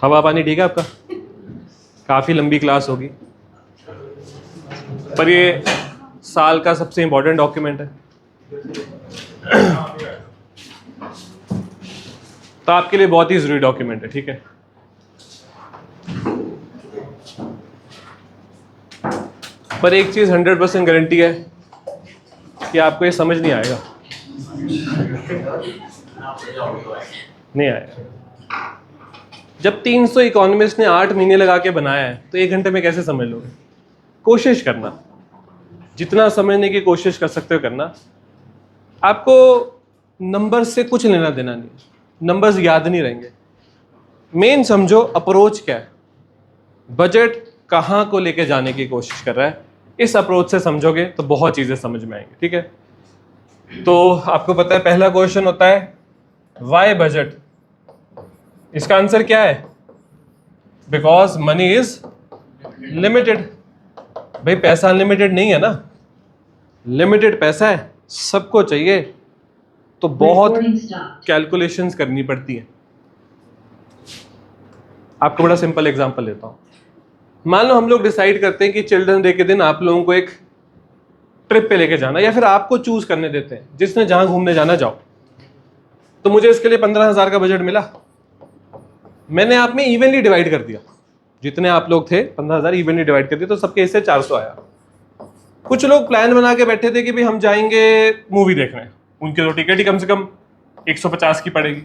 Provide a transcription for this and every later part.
हवा पानी ठीक है आपका? काफ़ी लंबी क्लास होगी, पर ये साल का सबसे इंपॉर्टेंट डॉक्यूमेंट है। तो आपके लिए बहुत ही ज़रूरी डॉक्यूमेंट है, ठीक है। पर एक चीज़ 100% गारंटी है कि आपको ये समझ नहीं आएगा, नहीं आएगा। जब 300 इकोनॉमिस्ट ने 8 महीने लगा के बनाया है तो 1 घंटे में कैसे समझ लोगे? कोशिश करना, जितना समझने की कोशिश कर सकते हो करना। आपको नंबर से कुछ लेना देना नहीं, नंबर्स याद नहीं रहेंगे। मेन समझो अप्रोच क्या है, बजट कहाँ को लेके जाने की कोशिश कर रहा है। इस अप्रोच से समझोगे तो बहुत चीज़ें समझ में आएंगी, ठीक है। तो आपको पता है पहला क्वेश्चन होता है वाई बजट। इसका आंसर क्या है? Because money is limited. भाई पैसा अनलिमिटेड नहीं है ना, लिमिटेड पैसा है, सबको चाहिए, तो बहुत कैलकुलेशंस करनी पड़ती है। आपको बड़ा सिंपल एग्जांपल लेता हूं। मान लो हम लोग डिसाइड करते हैं कि चिल्ड्रन डे के दिन आप लोगों को एक ट्रिप पे लेके जाना, या फिर आपको चूज करने देते हैं जिसने जहां घूमने जाना जाओ। तो मुझे इसके लिए 15,000 का बजट मिला, मैंने आप में इवनली डिवाइड कर दिया, जितने आप लोग थे 15,000 इवनली डिवाइड कर दिया, तो सबके हिस्से 400 आया। कुछ लोग प्लान बना के बैठे थे कि भाई हम जाएंगे मूवी देखने, उनकी तो टिकट ही कम से कम 150 की पड़ेगी,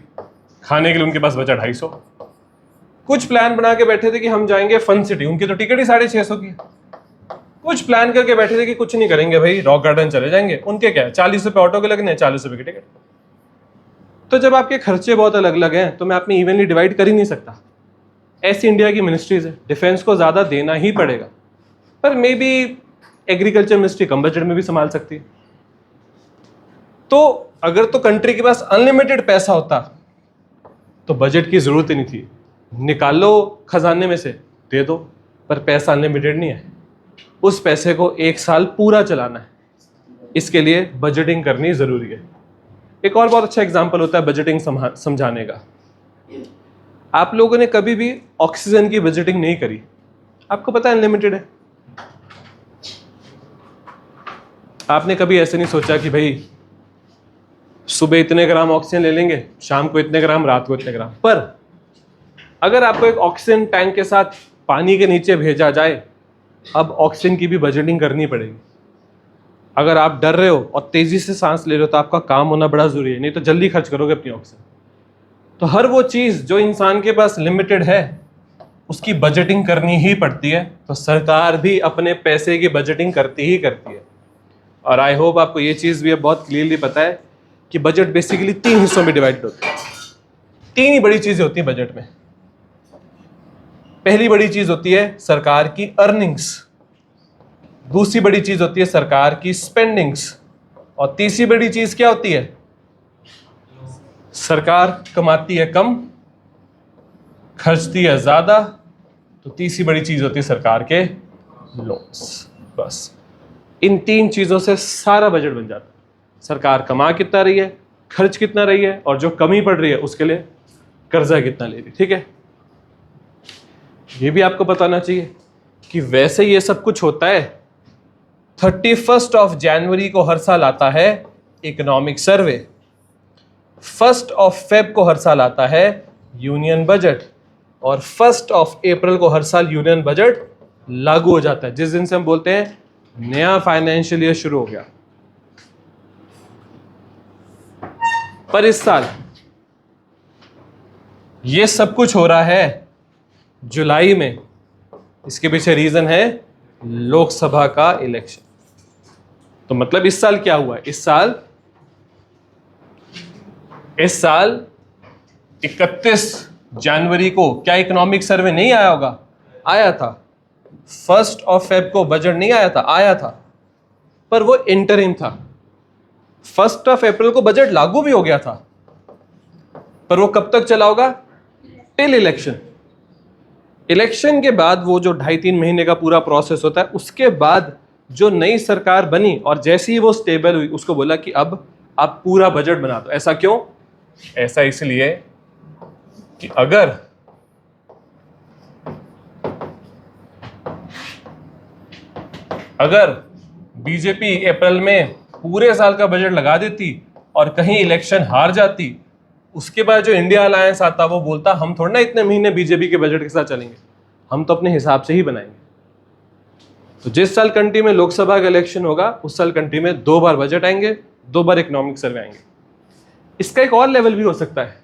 खाने के लिए उनके पास बचा 250। कुछ प्लान बना के बैठे थे कि हम जाएंगे फन सिटी, उनकी तो टिकट ही 650 की। कुछ प्लान करके बैठे थे कि कुछ नहीं करेंगे भाई, रॉक गार्डन चले जाएंगे, उनके क्या है 40 रुपये ऑटो के लगने, 40 रुपये की टिकट। तो जब आपके खर्चे बहुत अलग अलग हैं तो मैं आप में इवनली डिवाइड कर ही नहीं सकता। ऐसी इंडिया की मिनिस्ट्रीज है, डिफेंस को ज्यादा देना ही पड़ेगा, पर may be agriculture ministry come budget में भी संभाल सकती है। तो अगर तो कंट्री के पास अनलिमिटेड पैसा होता तो बजट की जरूरत ही नहीं थी, निकाल लो खजाने में से दे दो। पर पैसा अनलिमिटेड नहीं है, उस पैसे को 1 साल पूरा चलाना है, इसके लिए बजटिंग करनी जरूरी है। एक और बहुत अच्छा एग्जांपल होता है बजटिंग समझाने का। आप लोगों ने कभी भी ऑक्सीजन की बजटिंग नहीं करी, आपको पता है अनलिमिटेड है। आपने कभी ऐसे नहीं सोचा कि भाई सुबह इतने ग्राम ऑक्सीजन ले लेंगे, शाम को इतने ग्राम, रात को इतने ग्राम। पर अगर आपको एक ऑक्सीजन टैंक के साथ पानी के नीचे भेजा जाए, अब ऑक्सीजन की भी बजटिंग करनी पड़ेगी। अगर आप डर रहे हो और तेजी से सांस ले रहे हो तो आपका काम होना बड़ा जरूरी है, नहीं तो जल्दी खर्च करोगे अपनी ऑक्सीजन। तो हर वो चीज जो इंसान के पास लिमिटेड है उसकी बजटिंग करनी ही पड़ती है। तो सरकार भी अपने पैसे की बजटिंग करती ही करती है। और आई होप आपको ये चीज भी बहुत क्लियरली पता है कि बजट बेसिकली 3 हिस्सों में डिवाइड होती है। 3 ही बड़ी चीजें होती हैं बजट में। पहली बड़ी चीज होती है सरकार की अर्निंग्स, दूसरी बड़ी चीज होती है सरकार की स्पेंडिंग्स, और तीसरी बड़ी चीज क्या होती है? सरकार कमाती है कम, खर्चती है ज्यादा, तो तीसरी बड़ी चीज होती है सरकार के लोन्स। बस इन 3 चीजों से सारा बजट बन जाता है। सरकार कमा कितना रही है, खर्च कितना रही है, और जो कमी पड़ रही है उसके लिए कर्जा कितना ले रही है, ठीक है। ये भी आपको बताना चाहिए कि वैसे ये सब कुछ होता है 31 जनवरी को हर साल आता है इकोनॉमिक सर्वे, 1 फेब को हर साल आता है यूनियन बजट, और 1 अप्रैल को हर साल यूनियन बजट लागू हो जाता है, जिस दिन से हम बोलते हैं नया फाइनेंशियल ईयर शुरू हो गया। पर इस साल ये सब कुछ हो रहा है जुलाई में। इसके पीछे रीजन है लोकसभा का इलेक्शन। तो मतलब इस साल क्या हुआ है? इस साल 31 जनवरी को क्या इकोनॉमिक सर्वे नहीं आया होगा? आया था। 1 फेब को बजट नहीं आया था? आया था, पर वो इंटरिम था। 1 अप्रैल को बजट लागू भी हो गया था, पर वो कब तक चला होगा? Till election. इलेक्शन के बाद वो जो 2.5-3 महीने का पूरा प्रोसेस होता है, उसके बाद जो नई सरकार बनी और जैसे ही वो स्टेबल हुई, उसको बोला कि अब आप पूरा बजट बना दो। ऐसा क्यों? ऐसा इसलिए कि अगर बीजेपी अप्रैल में पूरे साल का बजट लगा देती और कहीं इलेक्शन हार जाती, उसके बाद जो इंडिया अलायंस आता वो बोलता हम थोड़ा ना इतने महीने बीजेपी के बजट के साथ चलेंगे, हम तो अपने हिसाब से ही बनाएंगे। तो जिस साल कंट्री में लोकसभा का इलेक्शन होगा उस साल कंट्री में 2 बार बजट आएंगे, 2 बार इकोनॉमिक सर्वे आएंगे। इसका एक और लेवल भी हो सकता है,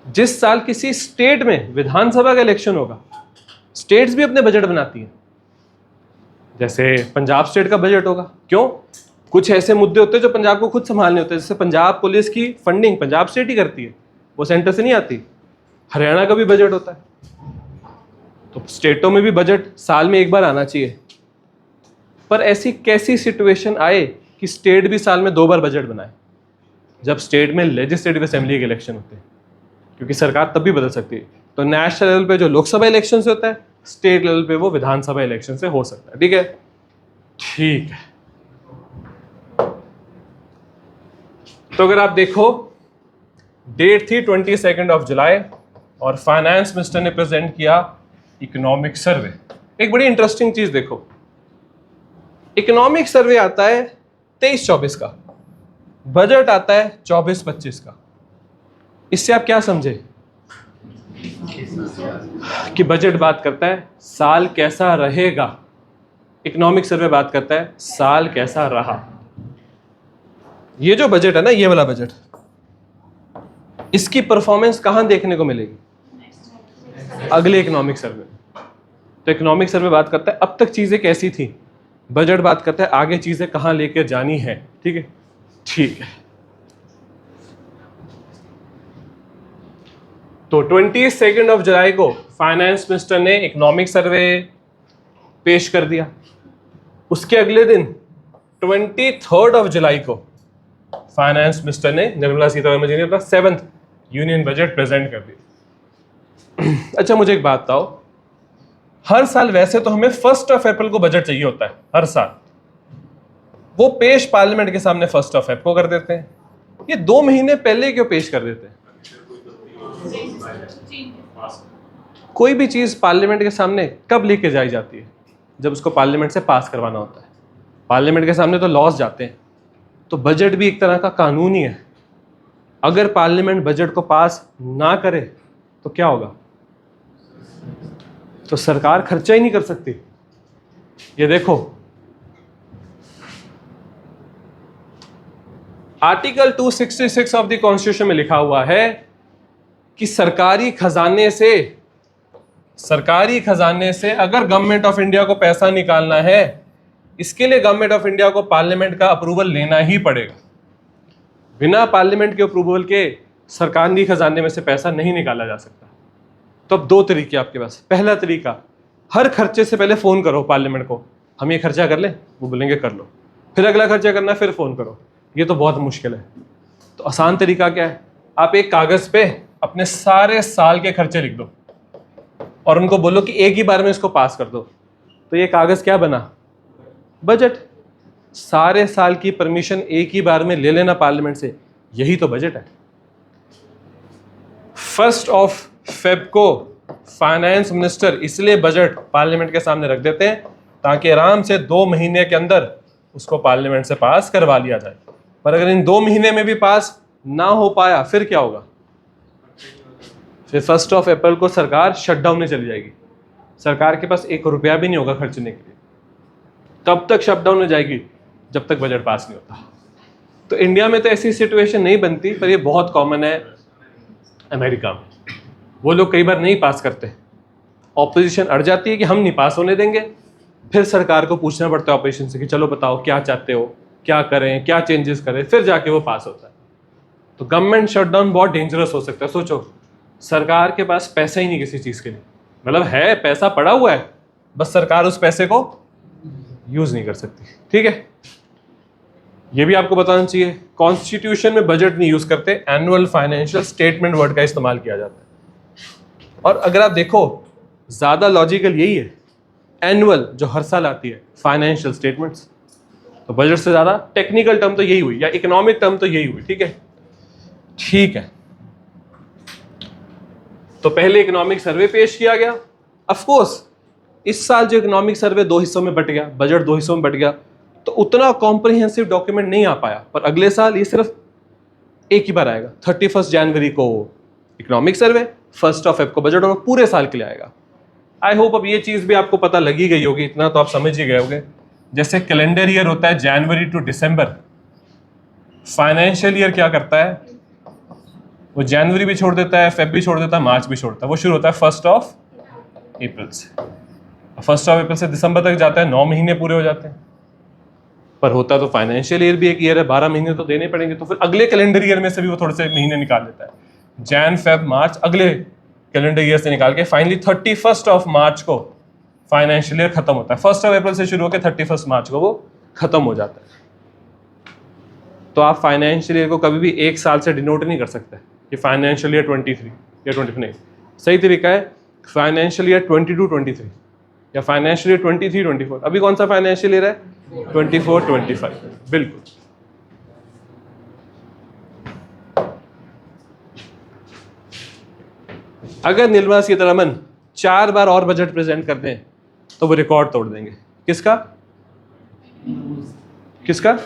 जिस साल किसी स्टेट में विधानसभा का इलेक्शन होगा, स्टेट्स भी अपने बजट बनाती हैं। जैसे पंजाब स्टेट का बजट होगा, क्यों? कुछ ऐसे मुद्दे होते हैं जो पंजाब को खुद संभालने होते हैं। जैसे पंजाब पुलिस की फंडिंग पंजाब स्टेट ही करती है, वो सेंटर से नहीं आती। हरियाणा का भी बजट होता है, तो स्टेटों में भी बजट साल में 1 बार आना चाहिए। पर ऐसी कैसी सिचुएशन आए कि स्टेट भी साल में 2 बार बजट बनाए? जब स्टेट में लेजिस्लेटिव असेंबली के इलेक्शन होते हैं, क्योंकि सरकार तब भी बदल सकती है। तो नेशनल लेवल पे जो लोकसभा इलेक्शन से होता है, स्टेट लेवल पे वो विधानसभा इलेक्शन से हो सकता है। ठीक है, ठीक है। तो अगर आप देखो, डेट थी 22 जुलाई और फाइनेंस मिनिस्टर ने प्रेजेंट किया इकोनॉमिक सर्वे। एक बड़ी इंटरेस्टिंग चीज देखो, इकोनॉमिक सर्वे आता है 23-24 का, बजट आता है 24-25 का। इससे आप क्या समझे कि बजट बात करता है साल कैसा रहेगा, इकोनॉमिक सर्वे बात करता है साल कैसा रहा। ये जो बजट है ना, ये वाला बजट, इसकी परफॉर्मेंस कहां देखने को मिलेगी? अगले इकोनॉमिक सर्वे। तो इकोनॉमिक सर्वे बात करता है अब तक चीजें कैसी थी, बजट बात करता है आगे चीजें कहां लेकर जानी है। ठीक है, ठीक है। तो 22 जुलाई को फाइनेंस मिनिस्टर ने इकोनॉमिक सर्वे पेश कर दिया। उसके अगले दिन 23 जुलाई को फाइनेंस मिनिस्टर ने, निर्मला सीतारमण जी ने, अपना 7th यूनियन बजट प्रेजेंट कर दिया। अच्छा, मुझे एक बात बताओ, हर साल वैसे तो हमें 1 अप्रैल को बजट चाहिए होता है, हर साल। वो पेश पार्लियामेंट के सामने 1 अप्रैल को कर देते हैं। ये 2 महीने पहले क्यों पेश कर देते हैं? कोई भी चीज पार्लियामेंट के सामने कब लेके जाई जाती है? जब उसको पार्लियामेंट से पास करवाना होता है। पार्लियामेंट के सामने तो लॉज जाते हैं, तो बजट भी एक तरह का कानून ही है। अगर पार्लियामेंट बजट को पास ना करे तो क्या होगा? तो सरकार खर्चा ही नहीं कर सकती। ये देखो, आर्टिकल 266 ऑफ द कॉन्स्टिट्यूशन में लिखा हुआ है कि सरकारी खजाने से अगर गवर्नमेंट ऑफ इंडिया को पैसा निकालना है, इसके लिए गवर्नमेंट ऑफ इंडिया को पार्लियामेंट का अप्रूवल लेना ही पड़ेगा। बिना पार्लियामेंट के अप्रूवल के सरकारी खजाने में से पैसा नहीं निकाला जा सकता। तो अब 2 तरीके आपके पास। पहला तरीका, हर खर्चे से पहले फोन करो पार्लियामेंट को, हम ये खर्चा कर लें, वो बोलेंगे कर लो। फिर अगला खर्चा करना, फिर फोन करो। ये तो बहुत मुश्किल है। तो आसान तरीका क्या है? आप एक कागज पे अपने सारे साल के खर्चे लिख दो और उनको बोलो कि एक ही बार में इसको पास कर दो। तो ये कागज क्या बना? बजट। सारे साल की परमिशन एक ही बार में ले लेना पार्लियामेंट से, यही तो बजट है। 1 फेब को फाइनेंस मिनिस्टर इसलिए बजट पार्लियामेंट के सामने रख देते हैं ताकि आराम से 2 महीने के अंदर उसको पार्लियामेंट से पास करवा लिया जाए। पर अगर इन 2 महीने में भी पास ना हो पाया, फिर क्या होगा? फिर 1 अप्रैल को सरकार शटडाउन में चली जाएगी। सरकार के पास 1 रुपया भी नहीं होगा खर्चने के लिए। कब तक शटडाउन में जाएगी? जब तक बजट पास नहीं होता। तो इंडिया में तो ऐसी सिचुएशन नहीं बनती, पर ये बहुत कॉमन है अमेरिका में। वो लोग कई बार नहीं पास करते, ऑपोजिशन अड़ जाती है कि हम नहीं पास होने देंगे। फिर सरकार को पूछना पड़ता है ऑपोजिशन से कि चलो बताओ क्या चाहते हो, क्या करें, क्या चेंजेस करें, फिर जाके वो पास होता है। तो गवर्नमेंट शटडाउन बहुत डेंजरस हो सकता है। सोचो, सरकार के पास पैसा ही नहीं किसी चीज़ के लिए, मतलब है पैसा पड़ा हुआ है, बस सरकार उस पैसे को यूज नहीं कर सकती। ठीक है, ये भी आपको बताना चाहिए। कॉन्स्टिट्यूशन में बजट नहीं यूज करते, एनुअल फाइनेंशियल स्टेटमेंट वर्ड का इस्तेमाल किया जाता है। और अगर आप देखो, ज्यादा लॉजिकल यही है, एनुअल जो हर साल आती है, फाइनेंशियल स्टेटमेंट्स। तो बजट से ज्यादा टेक्निकल टर्म तो यही हुई, या इकोनॉमिक टर्म तो यही हुई। ठीक है, ठीक है। तो पहले इकोनॉमिक सर्वे पेश किया गया। ऑफ कोर्स इस साल जो इकोनॉमिक सर्वे 2 हिस्सों में बट गया, बजट 2 हिस्सों में बट गया, तो उतना कॉम्प्रिहेंसिव डॉक्यूमेंट नहीं आ पाया, पर अगले साल ये सिर्फ एक ही बार आएगा। 31 जनवरी को इकोनॉमिक सर्वे, 1 Feb को बजट, और पूरे साल के लिए आएगा। आई होप अब ये चीज़ भी आपको पता लगी गई होगी, इतना तो आप समझ ही गए होंगे। जैसे कैलेंडर ईयर होता है जनवरी टू दिसंबर, फाइनेंशियल ईयर क्या करता है, वो जनवरी भी छोड़ देता है, फेब भी छोड़ देता है, मार्च भी छोड़ता है। वो शुरू होता है 1 अप्रैल से। 1 अप्रैल से दिसंबर तक जाता है, 9 महीने पूरे हो जाते हैं। पर होता तो फाइनेंशियल ईयर भी एक ईयर है, 12 महीने तो देने पड़ेंगे, तो फिर अगले कैलेंडर ईयर में से भी वो थोड़े से महीने निकाल लेता है। जैन फेब मार्च अगले कैलेंडर ईयर से निकाल के फाइनली 31 मार्च को फाइनेंशियल ईयर खत्म होता है। 1 अप्रैल से शुरू होकर 31 मार्च को वो खत्म हो जाता है। तो आप फाइनेंशियल ईयर को कभी भी एक साल से डिनोट नहीं कर सकते कि फाइनेंशियल ईयर 23 या 24 नहीं। सही तरीका है फाइनेंशियल ईयर 22-23 या फाइनेंशियल ईयर 23-24। अभी कौन सा फाइनेंशियल ईयर है? 24-25। बिल्कुल। अगर निर्मला सीतारमन 4 बार और बजट प्रेजेंट कर दें तो वो रिकॉर्ड तोड़ देंगे। किसका? किसका?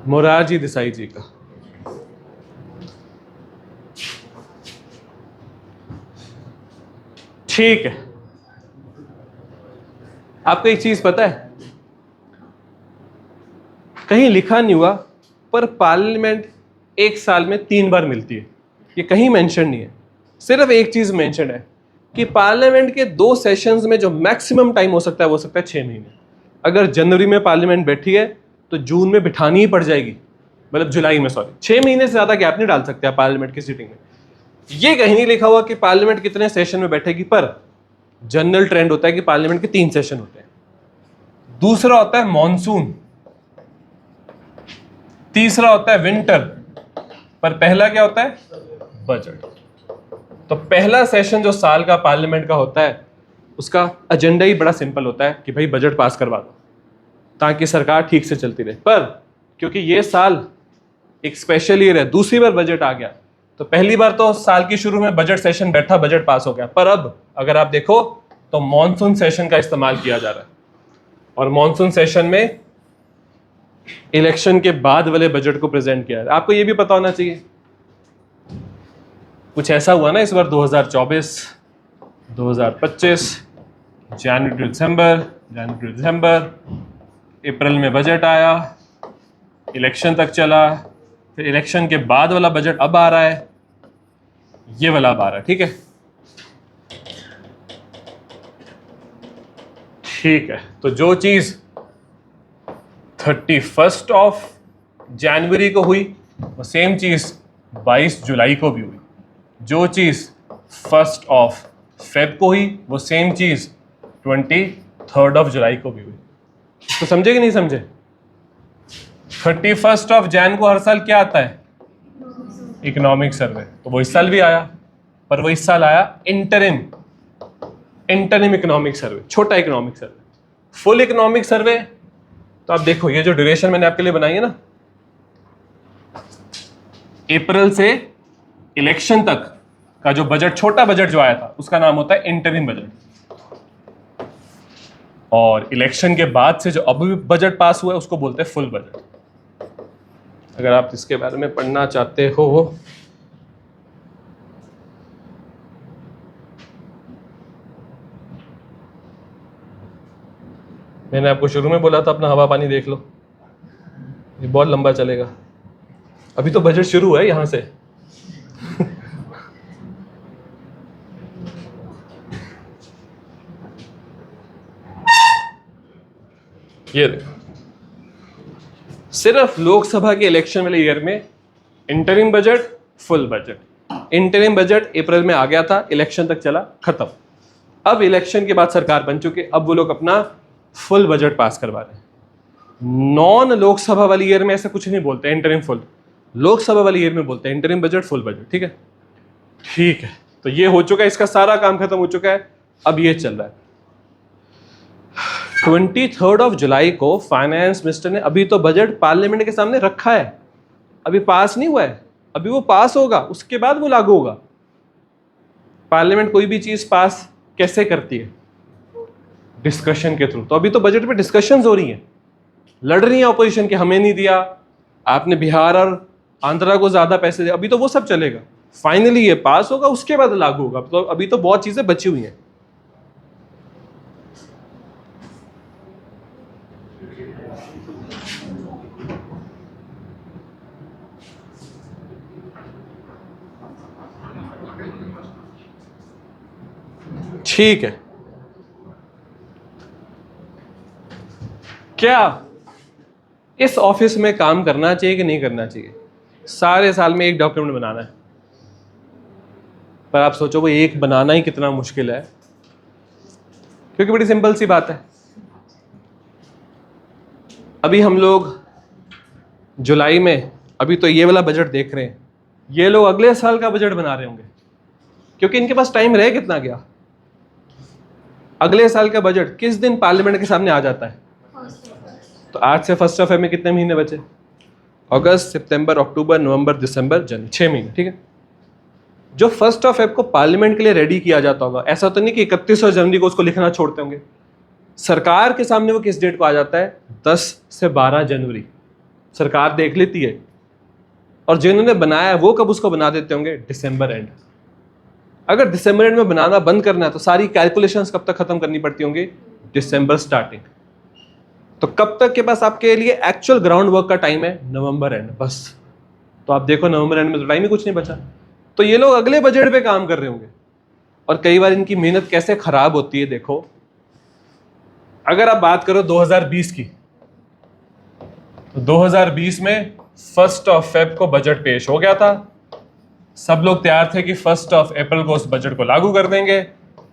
मोरारजी देसाई जी का। ठीक है, आपको एक चीज पता है, कहीं लिखा नहीं हुआ पर पार्लियामेंट एक साल में 3 बार मिलती है। ये कहीं मेंशन नहीं है, सिर्फ एक चीज मेंशन है कि पार्लियामेंट के 2 सेशंस में जो मैक्सिमम टाइम हो सकता है वो सकता है 6 महीने। अगर जनवरी में पार्लियामेंट बैठी है तो जून में बिठानी ही पड़ जाएगी, मतलब जुलाई में, सॉरी। 6 महीने से ज्यादा गैप नहीं डाल सकते आप पार्लियामेंट की सीटिंग में। ये कहीं नहीं लिखा हुआ कि पार्लियामेंट कितने सेशन में बैठेगी, पर जनरल ट्रेंड होता है कि पार्लियामेंट के 3 सेशन होते हैं। दूसरा होता है मॉनसून, तीसरा होता है विंटर, पर पहला क्या होता है? बजट। तो पहला सेशन जो साल का पार्लियामेंट का होता है उसका एजेंडा ही बड़ा सिंपल होता है कि भाई बजट पास करवा दो ताकि सरकार ठीक से चलती रहे। पर क्योंकि ये साल एक स्पेशल ईयर है, दूसरी बार बजट आ गया, तो पहली बार तो साल की शुरू में बजट सेशन बैठा, बजट पास हो गया, पर अब अगर आप देखो तो मॉनसून सेशन का इस्तेमाल किया जा रहा है। और मॉनसून सेशन में इलेक्शन के बाद वाले बजट को प्रेजेंट किया है। आपको ये भी पता होना चाहिए, कुछ ऐसा हुआ ना इस बार 2024, 2025, जनवरी टू दिसंबर, अप्रैल में बजट आया, इलेक्शन तक चला, फिर इलेक्शन के बाद वाला बजट अब आ रहा है, ये वाला अब आ रहा है। ठीक है, ठीक है। तो जो चीज 31 जनवरी को हुई वो सेम चीज 22 जुलाई को भी हुई। जो चीज 1 फेब को हुई वो सेम चीज 23 जुलाई को भी हुई। तो समझे कि नहीं समझे? 31 जैन को हर साल क्या आता है? Economic survey. तो वो इस साल भी आया, पर वो इस साल आया इंटरिम इकोनॉमिक सर्वे, छोटा economic survey. Full economic survey तो आप देखो, ये जो ड्यूरेशन मैंने आपके लिए बनाई है ना, अप्रैल से इलेक्शन तक का जो बजट, छोटा बजट जो आया था उसका नाम होता है इंटरिम बजट, और इलेक्शन के बाद से जो अब बजट पास हुआ है उसको बोलते हैं फुल बजट। अगर आप इसके बारे में पढ़ना चाहते हो मैंने आपको शुरू में बोला था अपना हवा पानी देख लो, ये बहुत लंबा चलेगा। अभी तो बजट शुरू है यहां से। ये देखो, सिर्फ लोकसभा के इलेक्शन वाले ईयर में interim budget, full budget. Interim budget April में आ गया था, इलेक्शन तक चला, खत्म। अब इलेक्शन के बाद सरकार बन चुके, अब वो लोग अपना फुल बजट पास करवा रहे हैं। नॉन लोकसभा वाली ईयर में ऐसा कुछ नहीं बोलते इंटरिम फुल, लोकसभा वाली ईयर में बोलते हैं इंटरिम बजट, फुल बजट। ठीक है, ठीक है। तो ये हो चुका है, इसका सारा काम खत्म हो चुका है। अब ये चल रहा है 23 जुलाई को फाइनेंस मिनिस्टर ने अभी तो बजट पार्लियामेंट के सामने रखा है, अभी पास नहीं हुआ है, अभी वो पास होगा, उसके बाद वो लागू होगा। पार्लियामेंट कोई भी चीज पास कैसे करती है? डिस्कशन के थ्रू। तो अभी तो बजट पे डिस्कशंस हो रही हैं, लड़ रही है ऑपोजिशन कि हमें नहीं दिया, आपने बिहार और आंध्रा को ज्यादा पैसे दिए, अभी तो वो सब चलेगा। फाइनली ये पास होगा, उसके बाद लागू होगा। तो अभी तो बहुत चीजें बची हुई हैं। ठीक है, क्या इस ऑफिस में काम करना चाहिए कि नहीं करना चाहिए? सारे साल में एक डॉक्यूमेंट बनाना है, पर आप सोचो वो एक बनाना ही कितना मुश्किल है, क्योंकि बड़ी सिंपल सी बात है। अभी हम लोग जुलाई में अभी तो ये वाला बजट देख रहे हैं, ये लोग अगले साल का बजट बना रहे होंगे, क्योंकि इनके पास टाइम रह कितना गया। अगले साल का बजट किस दिन पार्लियामेंट के सामने आ जाता है? तो आज से 1 फेब में कितने महीने बचे? अगस्त, सितंबर, अक्टूबर, नवंबर, दिसंबर, जनवरी, 6 महीने। ठीक है, जो 1 फेब को पार्लियामेंट के लिए रेडी किया जाता होगा, ऐसा तो नहीं कि 31 जनवरी को उसको लिखना छोड़ते होंगे। सरकार के सामने वो किस डेट को आ जाता है? 10 से 12 जनवरी सरकार देख लेती है, और जिन्होंने बनाया वो कब उसको बना देते होंगे? दिसंबर एंड। अगर दिसंबर एंड में बनाना बंद करना है तो सारी कैलकुलेशंस कब तक खत्म करनी पड़ती होंगी? दिसंबर स्टार्टिंग। तो कब तक के पास आपके लिए एक्चुअल ग्राउंड वर्क का टाइम है? नवंबर एंड, बस। तो आप देखो नवंबर एंड में तो टाइम ही कुछ नहीं बचा। तो ये लोग अगले बजट पे काम कर रहे होंगे, और कई बार इनकी मेहनत कैसे खराब होती है देखो। अगर आप बात करो 2020 की, तो 2020 में 1 फेब को बजट पेश हो गया था। सब लोग तैयार थे कि 1 अप्रैल को उस बजट को लागू कर देंगे,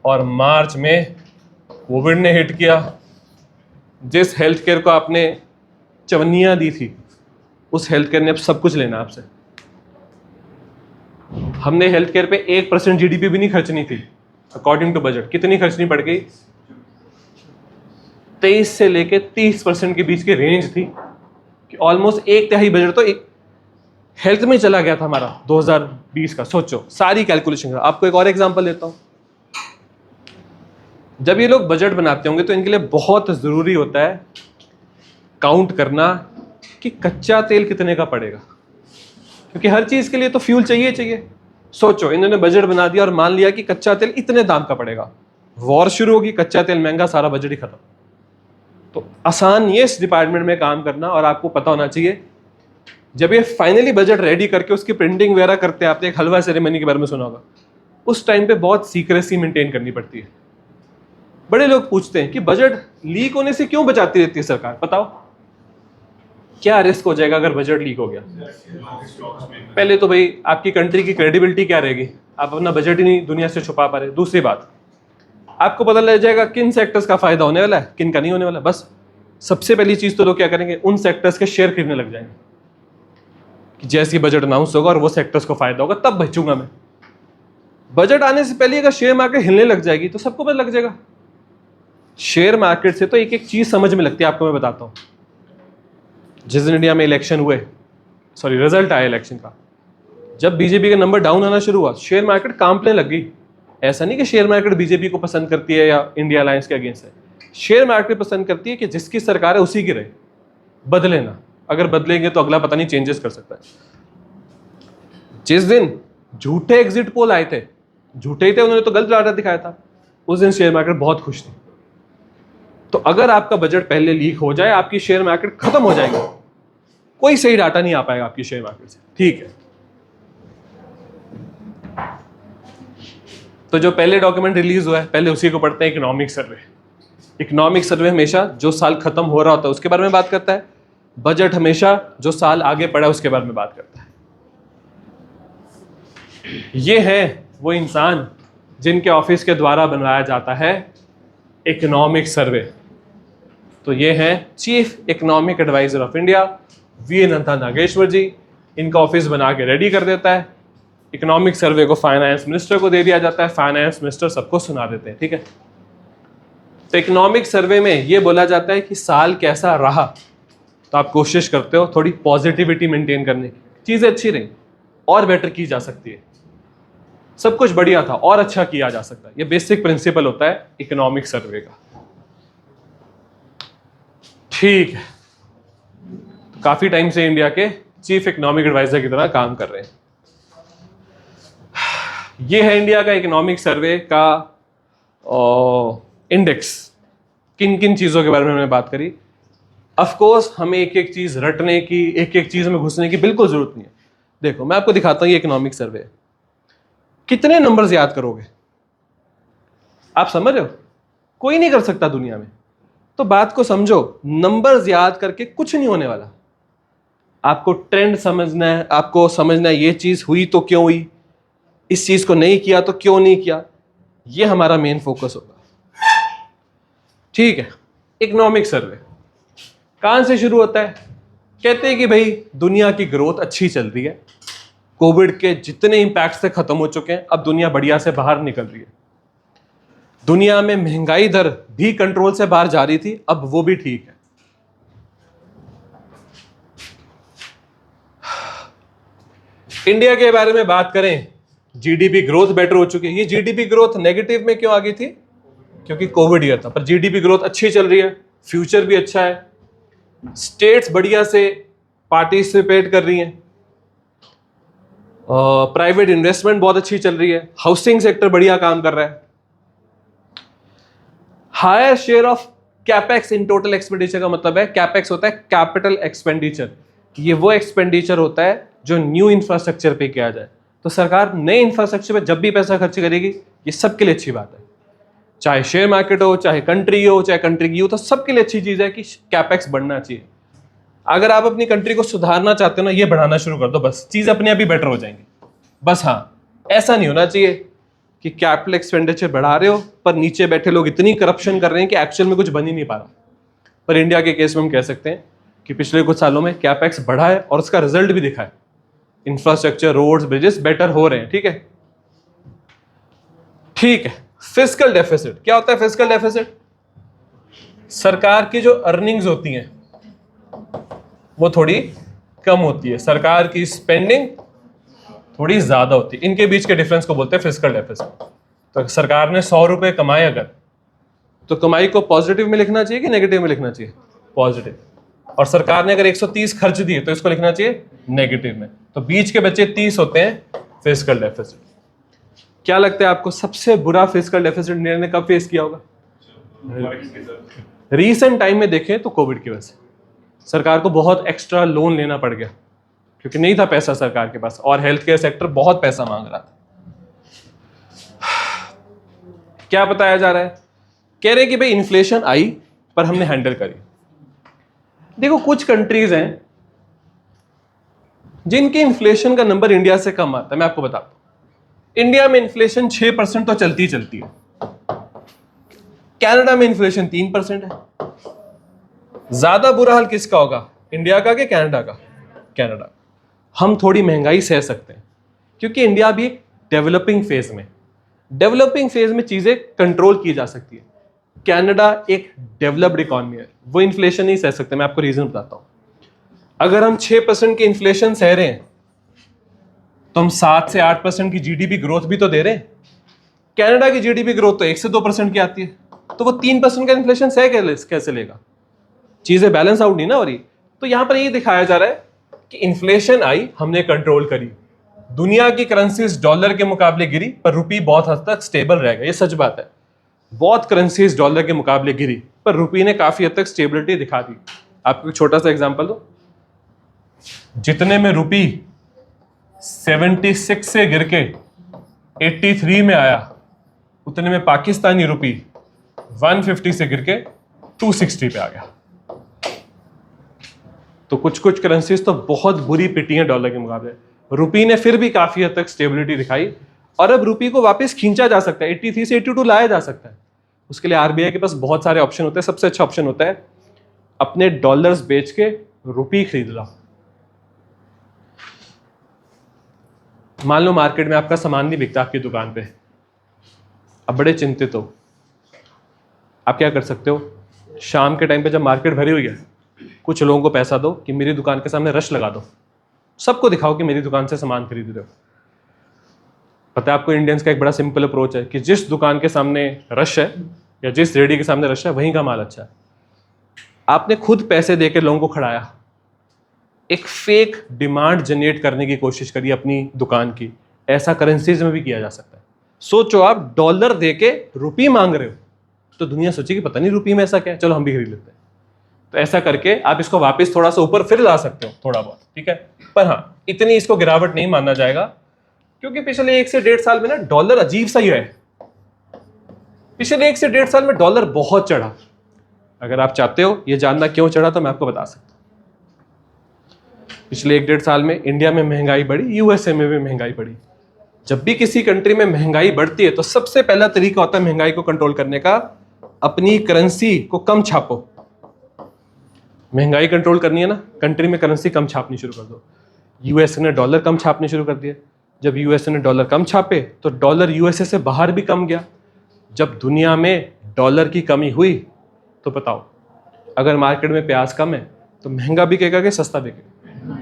और मार्च में कोविड ने हिट किया। जिस हेल्थ केयर को आपने चवन्नियां दी थी, उस हेल्थ केयर ने अब सब कुछ लेना आपसे। हमने हेल्थ केयर पे 1% जीडीपी भी नहीं खर्चनी थी अकॉर्डिंग टू बजट। कितनी खर्चनी पड़ गई? 23 से लेके 30% के बीच की रेंज थी, कि ऑलमोस्ट 1/3 बजट तो एक हेल्थ में चला गया था हमारा 2020 का। सोचो सारी कैलकुलेशन। आपको एक और एग्जांपल देता हूं। जब ये लोग बजट बनाते होंगे तो इनके लिए बहुत जरूरी होता है काउंट करना कि कच्चा तेल कितने का पड़ेगा, क्योंकि हर चीज के लिए तो फ्यूल चाहिए। सोचो इन्होंने बजट बना दिया और मान लिया कि कच्चा तेल इतने दाम का पड़ेगा, वॉर शुरू होगी, कच्चा तेल महंगा, सारा बजट ही खत्म। तो आसान ये इस डिपार्टमेंट में काम करना, और आपको पता होना चाहिए जब ये फाइनली बजट रेडी करके उसकी प्रिंटिंग वगैरह करते हैं, आपने एक हलवा सेरेमनी के बारे में सुना होगा, उस टाइम पे बहुत सीक्रेसी मेंटेन करनी पड़ती है। बड़े लोग पूछते हैं कि बजट लीक होने से क्यों बचाती रहती है सरकार, बताओ क्या रिस्क हो जाएगा अगर बजट लीक हो गया? पहले तो भाई आपकी कंट्री की क्रेडिबिलिटी क्या रहेगी, आप अपना बजट ही नहीं दुनिया से छुपा पा रहे। दूसरी बात, आपको पता लग जाएगा किन सेक्टर्स का फायदा होने वाला है, किन का नहीं होने वाला। बस सबसे पहली चीज तो लोग क्या करेंगे, उन सेक्टर्स के शेयर खरीदने लग जाएंगे कि जैसे ही बजट अनाउंस होगा और वो सेक्टर्स को फायदा होगा तब बचूंगा मैं। बजट आने से पहले अगर शेयर मार्केट हिलने लग जाएगी तो सबको पता लग जाएगा। शेयर मार्केट से तो एक एक चीज समझ में लगती है। आपको मैं बताता हूं, जिस दिन इंडिया में इलेक्शन हुए, रिजल्ट आया इलेक्शन का, जब बीजेपी का नंबर डाउन आना शुरू हुआ, शेयर मार्केट कांपने लग गई। ऐसा नहीं कि शेयर मार्केट बीजेपी को पसंद करती है या इंडिया अलायंस के अगेंस्ट है। शेयर मार्केट पसंद करती है कि जिसकी सरकार है उसी की रहे, बदले ना। अगर बदलेंगे तो अगला पता नहीं चेंजेस कर सकता है। जिस दिन झूठे एग्जिट पोल आए थे, झूठे ही थे, उन्होंने तो गलत डाटा दिखाया था, उस दिन शेयर मार्केट बहुत खुश थी। तो अगर आपका बजट पहले लीक हो जाए, आपकी शेयर मार्केट खत्म हो जाएगी, कोई सही डाटा नहीं आ पाएगा आपकी शेयर मार्केट से। ठीक है, तो जो पहले डॉक्यूमेंट रिलीज हुआ है पहले उसी को पढ़ते हैं, इकोनॉमिक सर्वे। इकोनॉमिक सर्वे हमेशा जो साल खत्म हो रहा होता है उसके बारे में बात करता है, बजट हमेशा जो साल आगे पड़ा है उसके बारे में बात करता है। ये है वो इंसान जिनके ऑफिस के द्वारा बनवाया जाता है इकोनॉमिक सर्वे। तो ये है chief economic adviser of India, V Anantha Nageswaran ji. इनका ऑफिस बना के रेडी कर देता है। इकोनॉमिक सर्वे को फाइनेंस मिनिस्टर को दे दिया जाता है, फाइनेंस मिनिस्टर सबको सुना देते हैं। ठीक है, तो इकोनॉमिक सर्वे में ये बोला जाता है कि साल कैसा रहा, तो आप कोशिश करते हो थोड़ी पॉजिटिविटी मेंटेन करने की। चीजें अच्छी रही, और बेटर की जा सकती है, सब कुछ बढ़िया था और अच्छा किया जा सकता है। ये बेसिक प्रिंसिपल होता है इकोनॉमिक सर्वे का। ठीक है, तो काफी टाइम से इंडिया के चीफ इकोनॉमिक एडवाइजर की तरह काम कर रहे हैं। ये है इंडिया का इकोनॉमिक सर्वे का इंडेक्स। किन किन चीजों के बारे में हमने बात करी। ऑफ कोर्स हमें एक एक चीज रटने की, एक एक चीज में घुसने की बिल्कुल जरूरत नहीं है। देखो मैं आपको दिखाता हूं ये इकोनॉमिक सर्वे। कितने नंबर्स याद करोगे? आप समझ रहे हो, कोई नहीं कर सकता दुनिया में। तो बात को समझो, नंबर्स याद करके कुछ नहीं होने वाला। आपको ट्रेंड समझना है, आपको समझना है ये चीज हुई तो क्यों हुई, इस चीज को नहीं किया तो क्यों नहीं किया। ये हमारा मेन फोकस होगा। ठीक है, इकोनॉमिक सर्वे कहां से शुरू होता है? कहते हैं कि भाई दुनिया की ग्रोथ अच्छी चल रही है, कोविड के जितने इंपैक्ट से खत्म हो चुके हैं, अब दुनिया बढ़िया से बाहर निकल रही है। दुनिया में महंगाई दर भी कंट्रोल से बाहर जा रही थी, अब वो भी ठीक है। इंडिया के बारे में बात करें, जीडीपी ग्रोथ बेटर हो चुकी है। ये जीडीपी ग्रोथ नेगेटिव में क्यों आ गई थी? क्योंकि कोविड ईयर था, पर जीडीपी ग्रोथ अच्छी चल रही है, फ्यूचर भी अच्छा है, स्टेट्स बढ़िया से पार्टिसिपेट कर रही हैं, प्राइवेट इन्वेस्टमेंट बहुत अच्छी चल रही है, हाउसिंग सेक्टर बढ़िया काम कर रहा है। Higher share of capex in total expenditure का मतलब है, कैपेक्स होता है कैपिटल एक्सपेंडिचर। ये वो एक्सपेंडिचर होता है जो न्यू इंफ्रास्ट्रक्चर पे किया जाए। तो सरकार नए इंफ्रास्ट्रक्चर पे जब भी पैसा खर्च करेगी, ये सबके लिए अच्छी बात है। चाहे शेयर मार्केट हो, चाहे कंट्री हो, चाहे कंट्री की हो, तो सबके लिए अच्छी चीज है कि कैपेक्स बढ़ना चाहिए। अगर आप अपनी कंट्री को सुधारना चाहते हो ना, ये बढ़ाना शुरू कर दो, बस चीज अपने आप ही बेटर हो जाएंगी। बस हाँ, ऐसा नहीं होना चाहिए कि कैपिटल एक्सपेंडिचर बढ़ा रहे हो पर नीचे बैठे लोग इतनी करप्शन कर रहे हैं कि एक्चुअल में कुछ बन ही नहीं पा रहा। पर इंडिया के केस में हम कह सकते हैं कि पिछले कुछ सालों में कैपेक्स बढ़ा है और उसका रिजल्ट भी दिखा है। इंफ्रास्ट्रक्चर, रोड्स, ब्रिजेस बेटर हो रहे हैं। ठीक है, ठीक है। फिस्कल डेफिसिट क्या होता है? फिस्कल डेफिसिट सरकार की जो अर्निंग्स होती हैं वो थोड़ी कम होती है, सरकार की स्पेंडिंग थोड़ी ज्यादा होती है, इनके बीच के डिफरेंस को बोलते हैं फिस्कल डेफिसिट। तो सरकार ने 100 रुपए कमाए अगर, तो कमाई को पॉजिटिव में लिखना चाहिए कि नेगेटिव में लिखना चाहिए? पॉजिटिव। और सरकार ने अगर 130 खर्च दिए तो इसको लिखना चाहिए नेगेटिव में। तो बीच के बचे 30 होते हैं फिस्कल डेफिसिट। क्या लगता है आपको सबसे बुरा फिस्कल डेफिसिट इंडिया ने कब फेस किया होगा? रीसेंट टाइम में देखें तो कोविड की वजह से सरकार को बहुत एक्स्ट्रा लोन लेना पड़ गया, क्योंकि नहीं था पैसा सरकार के पास, और हेल्थ केयर सेक्टर बहुत पैसा मांग रहा था। क्या बताया जा रहा है? कह रहे हैं कि भाई इन्फ्लेशन आई पर हमने हैंडल करी। देखो कुछ कंट्रीज हैं जिनके इन्फ्लेशन का नंबर इंडिया से कम आता है। मैं आपको बताता हूं, इंडिया में इन्फ्लेशन 6% तो चलती चलती है, कनाडा में इन्फ्लेशन 3% है। ज्यादा बुरा हाल किसका होगा, इंडिया का कि कनाडा का? कनाडा। हम थोड़ी महंगाई सह सकते हैं क्योंकि इंडिया भी एक डेवलपिंग फेज में, डेवलपिंग फेज में चीजें कंट्रोल की जा सकती है। कनाडा एक डेवलप्ड इकोनॉमी है, वो इन्फ्लेशन नहीं सह सकते। मैं आपको रीजन बताता हूं। अगर हम 6% की इन्फ्लेशन सह रहे हैं तो हम 7 से 8% की जीडीपी ग्रोथ भी तो दे रहे हैं। कनाडा की जीडीपी ग्रोथ तो 1 से 2% की आती है, तो वो 3% का इन्फ्लेशन सह कैसे लेगा? चीजें बैलेंस आउट नहीं ना हो रही। तो यहां पर ये दिखाया जा रहा है कि इन्फ्लेशन आई, हमने कंट्रोल करी, दुनिया की करेंसीज डॉलर के मुकाबले गिरी पर रुपी बहुत हद तक स्टेबल रहेगा। ये सच बात है, बहुत करेंसीज डॉलर के मुकाबले गिरी पर रुपी ने काफी हद तक स्टेबिलिटी दिखा दी। आपको एक छोटा सा एग्जांपल दो, जितने में रुपी 76 से गिर के 83 में आया, उतने में पाकिस्तानी रुपी 150 से गिर के 260 पे आ गया। तो कुछ कुछ करेंसीज तो बहुत बुरी पिटी हैं डॉलर के मुकाबले। रुपी ने फिर भी काफी हद तक स्टेबिलिटी दिखाई और अब रुपी को वापस खींचा जा सकता है, 83 से 82 लाया जा सकता है। उसके लिए आरबीआई के पास बहुत सारे ऑप्शन होते हैं। सबसे अच्छा ऑप्शन होता है अपने डॉलर्स बेच के रुपी खरीद लो। मान लो मार्केट में आपका सामान नहीं बिकता आपकी दुकान पे, अब बड़े चिंतित हो, आप क्या कर सकते हो? शाम के टाइम पे जब मार्केट भरी हुई है, कुछ लोगों को पैसा दो कि मेरी दुकान के सामने रश लगा दो, सबको दिखाओ कि मेरी दुकान से सामान खरीद रहे हो। पता है आपको इंडियंस का एक बड़ा सिंपल अप्रोच है कि जिस दुकान के सामने रश है या जिस रेडी के सामने रश है वहीं का माल अच्छा है। आपने खुद पैसे देकर लोगों को खड़ाया, एक फेक डिमांड जनरेट करने की कोशिश करी अपनी दुकान की। ऐसा करेंसीज में भी किया जा सकता है। सोचो आप डॉलर देके रुपये मांग रहे हो तो दुनिया सोचेगी पता नहीं रुपये में ऐसा क्या है, चलो हम भी खरीद लेते हैं। तो ऐसा करके आप इसको वापस थोड़ा सा ऊपर फिर ला सकते हो, थोड़ा बहुत, ठीक है। पर हाँ, इतनी इसको गिरावट नहीं मानना जाएगा, क्योंकि पिछले 1 से 1.5 साल में ना डॉलर अजीब सा ही है। पिछले 1 से 1.5 साल में डॉलर बहुत चढ़ा। अगर आप चाहते हो ये जानना क्यों चढ़ा तो मैं आपको बता सकता हूं। पिछले 1-1.5 साल में इंडिया में महंगाई बढ़ी, यूएसए में भी महंगाई बढ़ी। जब भी किसी कंट्री में महंगाई बढ़ती है तो सबसे पहला तरीका होता है महंगाई को कंट्रोल करने का, अपनी करेंसी को कम छापो। महंगाई कंट्रोल करनी है ना, कंट्री में करेंसी कम छापनी शुरू कर दो। यूएसए ने डॉलर कम छापने शुरू कर दिए। जब यूएसए ने डॉलर कम छापे तो डॉलर यूएसए से बाहर भी कम गया। जब दुनिया में डॉलर की कमी हुई तो बताओ, अगर मार्केट में प्याज कम है तो महंगा बिकेगा कि सस्ता बिकेगा?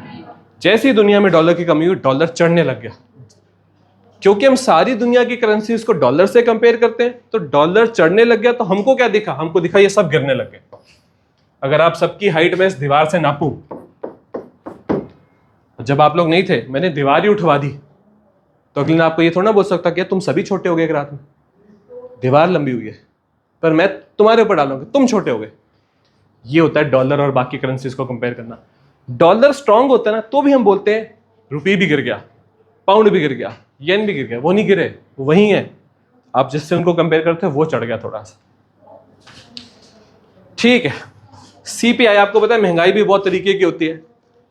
जैसे ही दुनिया में डॉलर की कमी हुई डॉलर चढ़ने लग गया। क्योंकि हम सारी दुनिया की करेंसी उसको डॉलर से कंपेयर करते हैं, तो डॉलर चढ़ने लग गया तो हमको क्या दिखा? हमको दिखा ये सब गिरने लग गए। अगर आप सबकी हाइट में इस दीवार से नापूं, जब आप लोग नहीं थे मैंने दीवार ही उठवा दी, तो अगले दिन आपको ये थोड़ा ना बोल सकता कि तुम सभी छोटे हो गए एक रात में, दीवार लंबी हुई है पर मैं तुम्हारे ऊपर डालूंगा, तुम छोटे हो गए। ये होता है डॉलर और बाकी करेंसीज को कंपेयर करना। डॉलर स्ट्रांग होता है ना तो भी हम बोलते हैं रुपये भी गिर गया, पाउंड भी गिर गया, येन भी गिर गया। वो नहीं गिरे, वो वही है। आप जिससे उनको कंपेयर करते हैं वो चढ़ गया थोड़ा सा, ठीक है। सीपीआई आपको पता है महंगाई भी बहुत तरीके की होती है।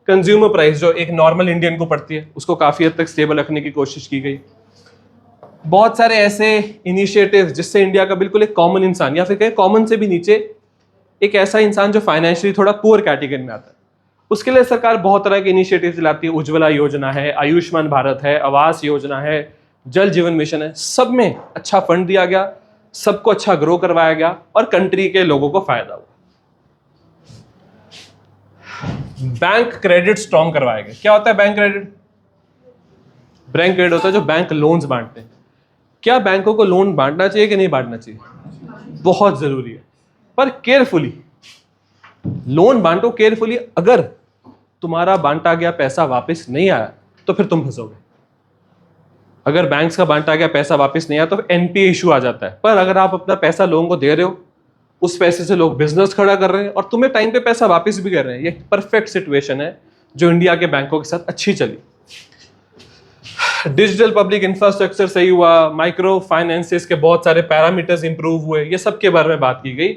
कंज्यूमर प्राइस जो एक नॉर्मल इंडियन को पड़ती है उसको काफी हद तक स्टेबल रखने की कोशिश की गई। बहुत सारे ऐसे इनिशिएटिव जिससे इंडिया का बिल्कुल एक कॉमन इंसान, या फिर कहें कॉमन से भी नीचे एक ऐसा इंसान जो फाइनेंशियली थोड़ा पुअर कैटेगरी में आता है, उसके लिए सरकार बहुत तरह के इनिशिएटिव चलाती है। उज्ज्वला योजना है, आयुष्मान भारत है, आवास योजना है, जल जीवन मिशन है। सब में अच्छा फंड दिया गया, सबको अच्छा ग्रो करवाया गया और कंट्री के लोगों को फायदा हुआ। बैंक क्रेडिट स्ट्रॉन्ग करवाया गया। क्या होता है बैंक क्रेडिट? बैंक क्रेडिट होता है जो बैंक लोन्स बांटते हैं। क्या बैंकों को लोन बांटना चाहिए कि नहीं बांटना चाहिए? बहुत जरूरी है, पर केयरफुली लोन बांटो, केयरफुली। अगर तुम्हारा बांटा गया पैसा वापस नहीं आया तो फिर तुम फंसोगे। अगर बैंक्स का बांटा गया पैसा वापस नहीं आया तो एनपीए इशू आ जाता है। पर अगर आप अपना पैसा लोगों को दे रहे हो, उस पैसे से लोग बिजनेस खड़ा कर रहे हैं और तुम्हें टाइम पे पैसा वापस भी कर रहे हैं, ये परफेक्ट सिचुएशन है जो इंडिया के बैंकों के साथ अच्छी चली। डिजिटल पब्लिक इंफ्रास्ट्रक्चर सही हुआ, माइक्रो फाइनेंसेस के बहुत सारे पैरामीटर्स इंप्रूव हुए, ये सब के बारे में बात की गई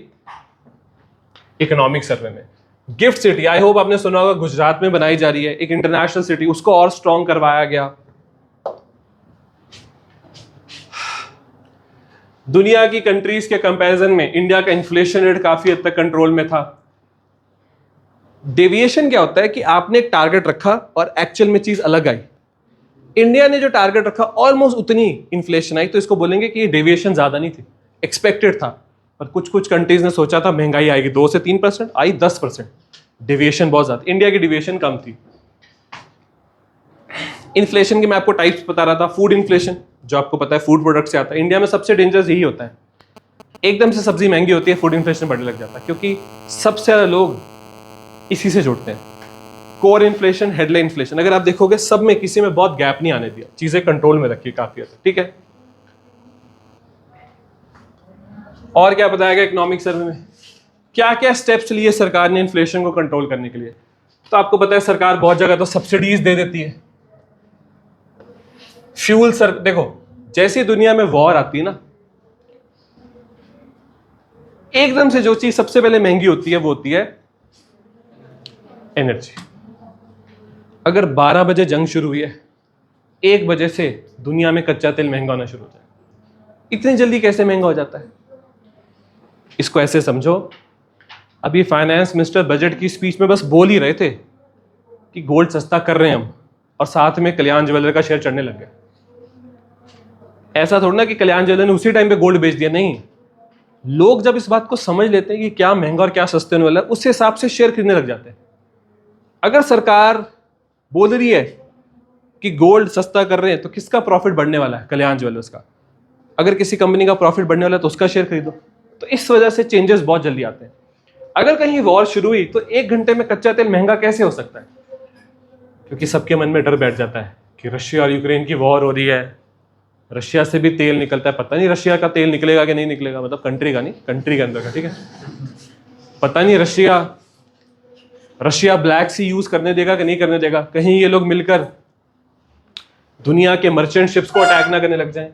इकोनॉमिक सर्वे में। गिफ्ट सिटी, आई होप आपने सुना होगा, गुजरात में बनाई जा रही है एक इंटरनेशनल सिटी, उसको और स्ट्रॉन्ग करवाया गया। दुनिया की कंट्रीज के कंपैरिजन में इंडिया का इन्फ्लेशन रेट काफी हद तक कंट्रोल में था। डेविएशन क्या होता है कि आपने एक टारगेट रखा और एक्चुअल में चीज अलग आई। इंडिया ने जो टारगेट रखा ऑलमोस्ट उतनी इन्फ्लेशन आई, तो इसको बोलेंगे कि डेविएशन ज्यादा नहीं थी, एक्सपेक्टेड था। पर कुछ कुछ कंट्रीज ने सोचा था महंगाई आएगी 2 से 3%, आई 10%। डेविएशन बहुत ज्यादा, इंडिया की डेविएशन कम थी। इन्फ्लेशन के मैं आपको टाइप्स बता रहा था। फूड इन्फ्लेशन, जो आपको पता है फूड प्रोडक्ट से आता है। इंडिया में सबसे डेंजरस यही होता है, एकदम से सब्जी महंगी होती है, फूड इन्फ्लेशन बढ़ने लग जाता है, क्योंकि सबसे ज्यादा लोग इसी से जुड़ते हैं। कोर इन्फ्लेशन, हेडलाइन इन्फ्लेशन, अगर आप देखोगे सब में किसी में बहुत गैप नहीं आने दिया, चीजें कंट्रोल में रखी काफी हद तक, ठीक है। और क्या बताया गया इकोनॉमिक सर्वे में? क्या क्या स्टेप्स लिए सरकार ने इन्फ्लेशन को कंट्रोल करने के लिए? तो आपको पता है सरकार बहुत जगह तो सब्सिडीज दे देती है। फ्यूल देखो, जैसी दुनिया में वॉर आती है ना, एकदम से जो चीज सबसे पहले महंगी होती है वो होती है एनर्जी। अगर 12 बजे जंग शुरू हुई है, 1 बजे से दुनिया में कच्चा तेल महंगा होना शुरू हो जाए। इतनी जल्दी कैसे महंगा हो जाता है? इसको ऐसे समझो, अभी फाइनेंस मिनिस्टर बजट की स्पीच में बस बोल ही रहे थे कि गोल्ड सस्ता कर रहे हैं हम, और साथ में कल्याण ज्वेलर का शेयर चढ़ने लग गया। ऐसा थोड़ा ना कि कल्याण ज्वेलर ने उसी टाइम पे गोल्ड बेच दिया, नहीं। लोग जब इस बात को समझ लेते हैं कि क्या महंगा और क्या सस्ते होने वाला है, उस हिसाब से शेयर खरीदने लग जाते हैं। अगर सरकार बोल रही है कि गोल्ड सस्ता कर रहे हैं, तो किसका प्रॉफिट बढ़ने वाला है? कल्याण ज्वेलर्स का। अगर किसी कंपनी का प्रॉफिट बढ़ने वाला है तो उसका शेयर खरीदो। तो इस वजह से चेंजेस बहुत जल्दी आते हैं। अगर कहीं वॉर शुरू हुई तो 1 घंटे में कच्चा तेल महंगा कैसे हो सकता है? क्योंकि सबके मन में डर बैठ जाता है कि रशिया और यूक्रेन की वॉर हो रही है, रशिया से भी तेल निकलता है, पता नहीं रशिया का तेल निकलेगा कि नहीं निकलेगा, मतलब कंट्री का नहीं, कंट्री के अंदर का, ठीक है। पता नहीं रशिया ब्लैक सी यूज करने देगा कि नहीं करने देगा, कहीं ये लोग मिलकर दुनिया के मर्चेंट शिप्स को अटैक ना करने लग जाएं,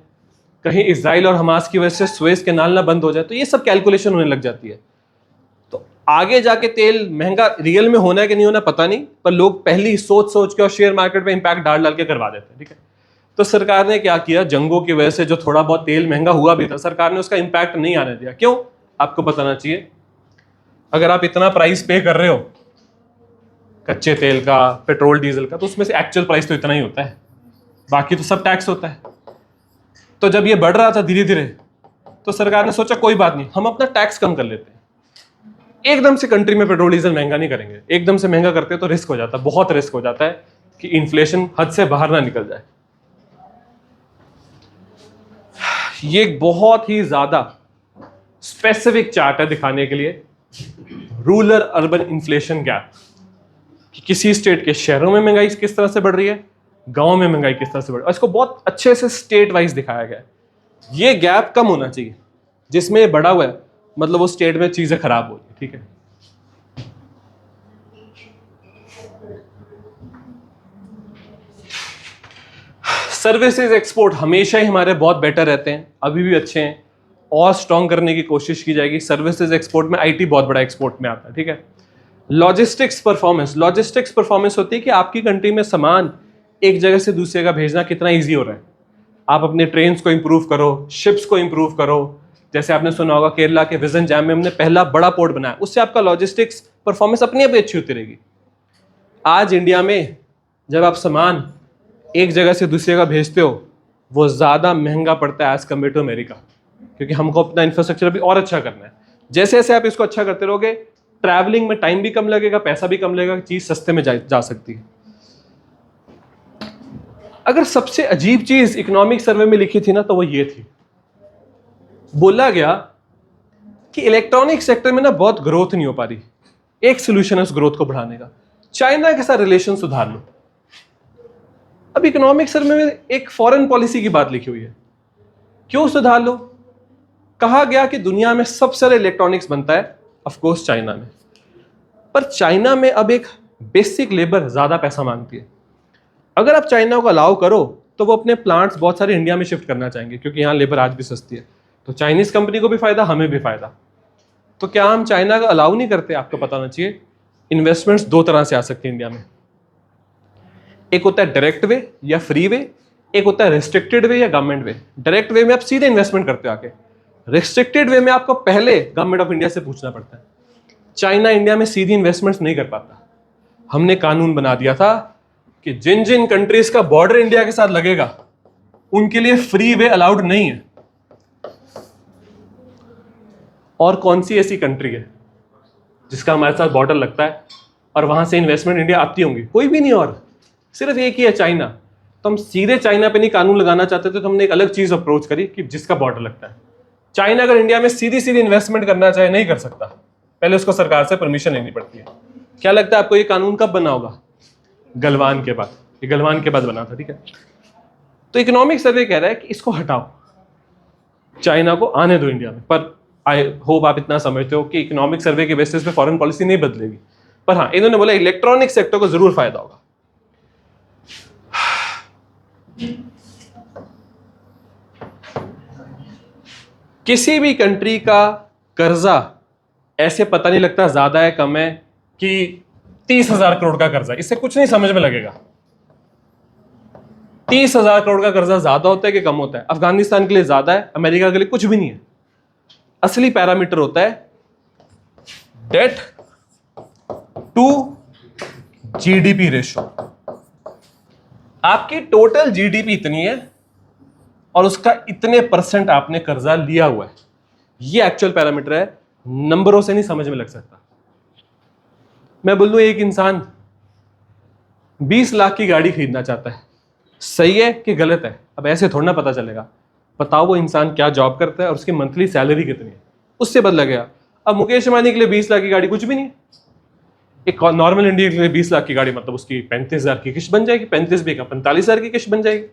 कहीं इजराइल और हमास की वजह से सुएज कैनाल ना बंद हो जाए। तो ये सब कैलकुलेशन होने लग जाती है। तो आगे जाके तेल महंगा रियल में होना है कि नहीं होना पता नहीं, पर लोग पहली सोच सोच के और शेयर मार्केट में इंपैक्ट डाल डाल के करवा देते हैं, ठीक है। तो सरकार ने क्या किया, जंगों की वजह से जो थोड़ा बहुत तेल महंगा हुआ भी था, सरकार ने उसका इंपैक्ट नहीं आने दिया। क्यों? आपको बताना चाहिए। अगर आप इतना प्राइस पे कर रहे हो कच्चे तेल का, पेट्रोल डीजल का, तो उसमें से एक्चुअल प्राइस तो इतना ही होता है, बाकी तो सब टैक्स होता है। तो जब ये बढ़ रहा था धीरे धीरे, तो सरकार ने सोचा कोई बात नहीं, हम अपना टैक्स कम कर लेते हैं। एकदम से कंट्री में पेट्रोल डीजल महंगा नहीं करेंगे, एकदम से महंगा करते तो रिस्क हो जाता, बहुत रिस्क हो जाता है कि इन्फ्लेशन हद से बाहर ना निकल जाए। ये एक बहुत ही ज्यादा स्पेसिफिक चार्ट है दिखाने के लिए रूरल अर्बन इन्फ्लेशन गैप, कि किसी स्टेट के शहरों में महंगाई किस तरह से बढ़ रही है, गांव में महंगाई किस तरह से बढ़ रही है। इसको बहुत अच्छे से स्टेट वाइज दिखाया गया है। ये गैप कम होना चाहिए, जिसमें ये बढ़ा हुआ है मतलब वो स्टेट में चीजें खराब हो रही है, ठीक है। सर्विसेज एक्सपोर्ट हमेशा ही हमारे बहुत बेटर रहते हैं, अभी भी अच्छे हैं, और स्ट्रॉन्ग करने की कोशिश की जाएगी। सर्विसेज एक्सपोर्ट में आईटी बहुत बड़ा एक्सपोर्ट में आता है, ठीक है। लॉजिस्टिक्स परफॉर्मेंस होती है कि आपकी कंट्री में सामान एक जगह से दूसरी जगह भेजना कितना ईजी हो रहा है। आप अपने ट्रेन्स को इंप्रूव करो, शिप्स को इंप्रूव करो। जैसे आपने सुना होगा केरला के विजन जैम में हमने पहला बड़ा पोर्ट बनाया, उससे आपका लॉजिस्टिक्स परफॉर्मेंस अपनी आप अच्छी होती रहेगी। आज इंडिया में जब आप सामान एक जगह से दूसरी जगह भेजते हो, वो ज़्यादा महंगा पड़ता है एज कम्पेयर टू अमेरिका, क्योंकि हमको अपना इंफ्रास्ट्रक्चर अभी और अच्छा करना है। जैसे जैसे आप इसको अच्छा करते रहोगे, ट्रैवलिंग में टाइम भी कम लगेगा, पैसा भी कम लगेगा, चीज़ सस्ते में जा सकती है। अगर सबसे अजीब चीज़ इकोनॉमिक सर्वे में लिखी थी ना, तो वो ये थी, बोला गया कि इलेक्ट्रॉनिक सेक्टर में ना बहुत ग्रोथ नहीं हो पा रही, एक सोल्यूशन है उस ग्रोथ को बढ़ाने का, चाइना के साथ रिलेशन सुधार लो। अब इकोनॉमिक सर्वे में एक फॉरेन पॉलिसी की बात लिखी हुई है, क्यों सुधार लो? कहा गया कि दुनिया में सबसे ज्यादा इलेक्ट्रॉनिक्स बनता है ऑफ कोर्स चाइना में, पर चाइना में अब एक बेसिक लेबर ज्यादा पैसा मांगती है। अगर आप चाइना को अलाउ करो तो वो अपने प्लांट्स बहुत सारे इंडिया में शिफ्ट करना चाहेंगे, क्योंकि यहाँ लेबर आज भी सस्ती है। तो चाइनीज कंपनी को भी फायदा, हमें भी फायदा। तो क्या हम चाइना का अलाउ नहीं करते? आपको पता होना चाहिए इन्वेस्टमेंट्स दो तरह से आ सकती है इंडिया में। एक होता है डायरेक्ट वे या फ्री वे, एक होता है रिस्ट्रिक्टेड वे या गवर्नमेंट वे। डायरेक्ट वे में आप सीधे इन्वेस्टमेंट करते हो आके, रिस्ट्रिक्टेड वे में आपको पहले गवर्नमेंट ऑफ इंडिया से पूछना पड़ता है। चाइना इंडिया में सीधी इन्वेस्टमेंट्स नहीं कर पाता। हमने कानून बना दिया था कि जिन जिन कंट्रीज का बॉर्डर इंडिया के साथ लगेगा उनके लिए फ्री वे अलाउड नहीं है। और कौन सी ऐसी कंट्री है जिसका हमारे साथ बॉर्डर लगता है और वहां से इन्वेस्टमेंट इंडिया आती होंगी? कोई भी नहीं, और सिर्फ एक ही है, चाइना। तो हम सीधे चाइना पे नहीं कानून लगाना चाहते थे, तो हमने एक अलग चीज अप्रोच करी कि जिसका बॉर्डर लगता है। चाइना अगर इंडिया में सीधी सीधी इन्वेस्टमेंट करना चाहे नहीं कर सकता, पहले उसको सरकार से परमिशन लेनी पड़ती है। क्या लगता है आपको ये कानून कब बना होगा? गलवान के बाद। ये गलवान के बाद बना था, ठीक है। तो इकोनॉमिक सर्वे कह रहा है कि इसको हटाओ, चाइना को आने दो इंडिया में। पर आई होप आप इतना समझते हो कि इकोनॉमिक सर्वे के बेसिस पे फॉरेन पॉलिसी नहीं बदलेगी। पर हाँ, इन्होंने बोला इलेक्ट्रॉनिक सेक्टर को जरूर फायदा होगा। किसी भी कंट्री का कर्जा ऐसे पता नहीं लगता ज्यादा है कम है कि 30,000 करोड़ का कर्जा, इससे कुछ नहीं समझ में लगेगा। 30,000 करोड़ का कर्जा ज्यादा होता है कि कम होता है? अफगानिस्तान के लिए ज्यादा है, अमेरिका के लिए कुछ भी नहीं है। असली पैरामीटर होता है डेट टू जीडीपी रेशो। आपकी टोटल जीडीपी इतनी है और उसका इतने परसेंट आपने कर्जा लिया हुआ है, ये एक्चुअल पैरामीटर है, नंबरों से नहीं समझ में लग सकता। मैं बोल दूं एक इंसान 20 लाख की गाड़ी खरीदना चाहता है, सही है कि गलत है? अब ऐसे थोड़ा ना पता चलेगा। बताओ वो इंसान क्या जॉब करता है और उसकी मंथली सैलरी कितनी है, उससे बदला गया। अब मुकेश अंबानी के लिए 20 लाख की गाड़ी कुछ भी नहीं है। एक नॉर्मल इंडियन के लिए 20 लाख की गाड़ी मतलब उसकी 35,000 की किस्त बन जाएगी, 35 भी का 45,000 की किस्त बन जाएगी।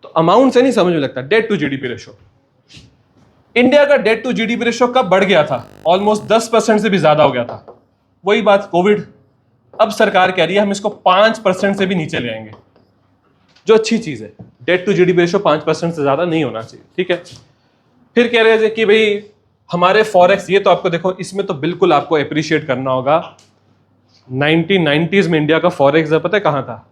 तो अमाउंट से नहीं समझ में लगता। Debt to GDP ratio, India का डेट टू जीडीपी रेशो कब बढ़ गया था? ऑलमोस्ट 10% से भी ज्यादा हो गया था। वही बात कोविड। अब सरकार कह रही है हम इसको 5% से भी नीचे ले आएंगे, जो अच्छी चीज है। डेट टू जीडीपी रेशो 5% से ज्यादा नहीं होना चाहिए, ठीक है। फिर कह रहे थे कि भाई हमारे फॉरेक्स, ये तो आपको देखो, इसमें तो बिल्कुल आपको अप्रिशिएट करना होगा। 1990s में इंडिया का फॉरेक्स रिजर्व पता है कहां था?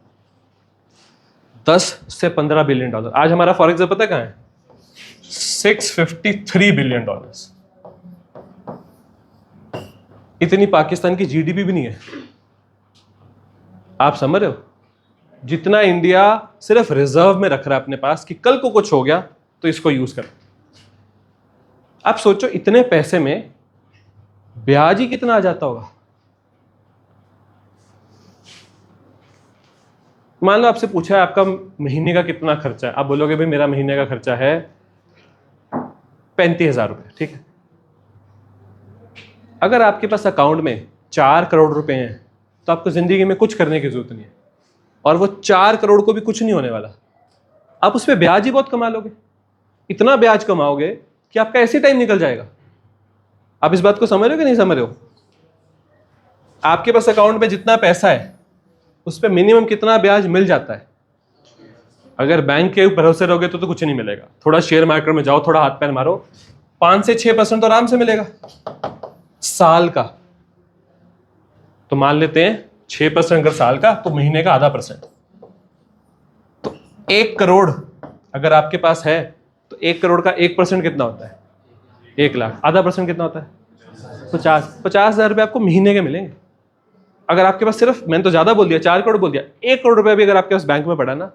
10 से 15 बिलियन डॉलर। आज हमारा फॉरेक्स रिजर्व पता है कहां है? 653 बिलियन डॉलर्स। इतनी पाकिस्तान की जीडीपी भी नहीं है। आप समझ रहे हो? जितना इंडिया सिर्फ रिजर्व में रख रहा है अपने पास कि कल को कुछ हो गया तो इसको यूज कर। आप सोचो इतने पैसे में ब्याज ही कितना आ जाता होगा। मान लो आपसे पूछा है आपका महीने का कितना खर्चा है, आप बोलोगे भाई मेरा महीने का खर्चा है 35,000 रुपए, ठीक है। अगर आपके पास अकाउंट में 4 करोड़ रुपए हैं तो आपको जिंदगी में कुछ करने की जरूरत नहीं है, और वो 4 करोड़ को भी कुछ नहीं होने वाला। आप उस पर ब्याज ही बहुत कमा लोगे। इतना ब्याज कमाओगे कि आपका ऐसे टाइम निकल जाएगा। आप इस बात को समझ रहे हो कि नहीं समझ रहे हो? आपके पास अकाउंट में जितना पैसा है उस पर मिनिमम कितना ब्याज मिल जाता है? अगर बैंक के भरोसे रहोगे तो कुछ नहीं मिलेगा। थोड़ा शेयर मार्केट में जाओ, थोड़ा हाथ पैर मारो, 5 से 6% तो आराम से मिलेगा साल का। तो मान लेते हैं 6% अगर साल का, तो महीने का 0.5%। तो 1 करोड़ अगर आपके पास है तो 1 करोड़ का 1% कितना होता है? 1 लाख। 0.5% कितना होता है? 50,000 रुपये आपको महीने के मिलेंगे। अगर आपके पास सिर्फ, मैंने तो ज्यादा बोल दिया, 4 करोड़ बोल दिया, 1 करोड़ रुपया भी अगर आपके पास बैंक में पड़ा ना,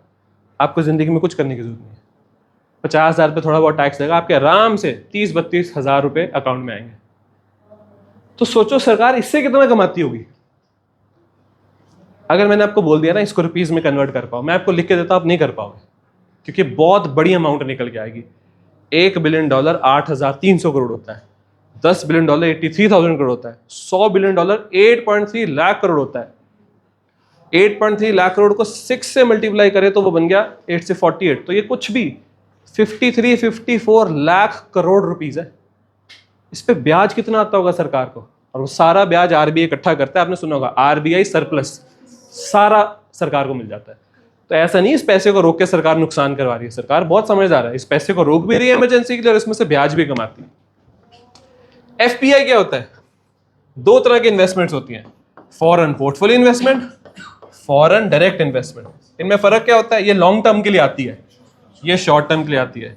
आपको जिंदगी में कुछ करने की जरूरत नहीं है। 50,000 पे थोड़ा बहुत टैक्स लगा, आपके आराम से 30-32 हजार रुपए अकाउंट में आएंगे। तो सोचो सरकार इससे कितना कमाती होगी। अगर मैंने आपको बोल दिया ना इसको रुपीज में कन्वर्ट कर पाओ, मैं आपको लिख के देता हूं, आप नहीं कर पाओगे, क्योंकि बहुत बड़ी अमाउंट निकल के आएगी। 1 बिलियन डॉलर 8,300 करोड़ होता है, 10 बिलियन डॉलर 83,000 करोड़ होता है, 100 बिलियन डॉलर 8.3 लाख करोड़ होता है। 8.3 लाख करोड़ को 6 से मल्टीप्लाई करें तो वो बन गया 8 से 48, तो ये कुछ भी 53-54 लाख करोड़ रुपीज है। इस पे ब्याज कितना आता होगा सरकार को? और वो सारा ब्याज आरबीआई इकट्ठा करता है। आपने सुना होगा आरबीआई सरप्लस, सारा सरकार को मिल जाता है। तो ऐसा नहीं इस पैसे को रोक के सरकार नुकसान करवा रही है। सरकार बहुत समझदार है, इस पैसे को रोक भी रही है इमरजेंसी के लिए और इसमें से ब्याज भी कमाती है। एफपीआई क्या होता है? 2 तरह की इन्वेस्टमेंट्स होती हैं, foreign portfolio investment, foreign direct investment. इनमें फर्क क्या होता है? ये लॉन्ग टर्म के लिए आती है, ये शॉर्ट टर्म के लिए आती है।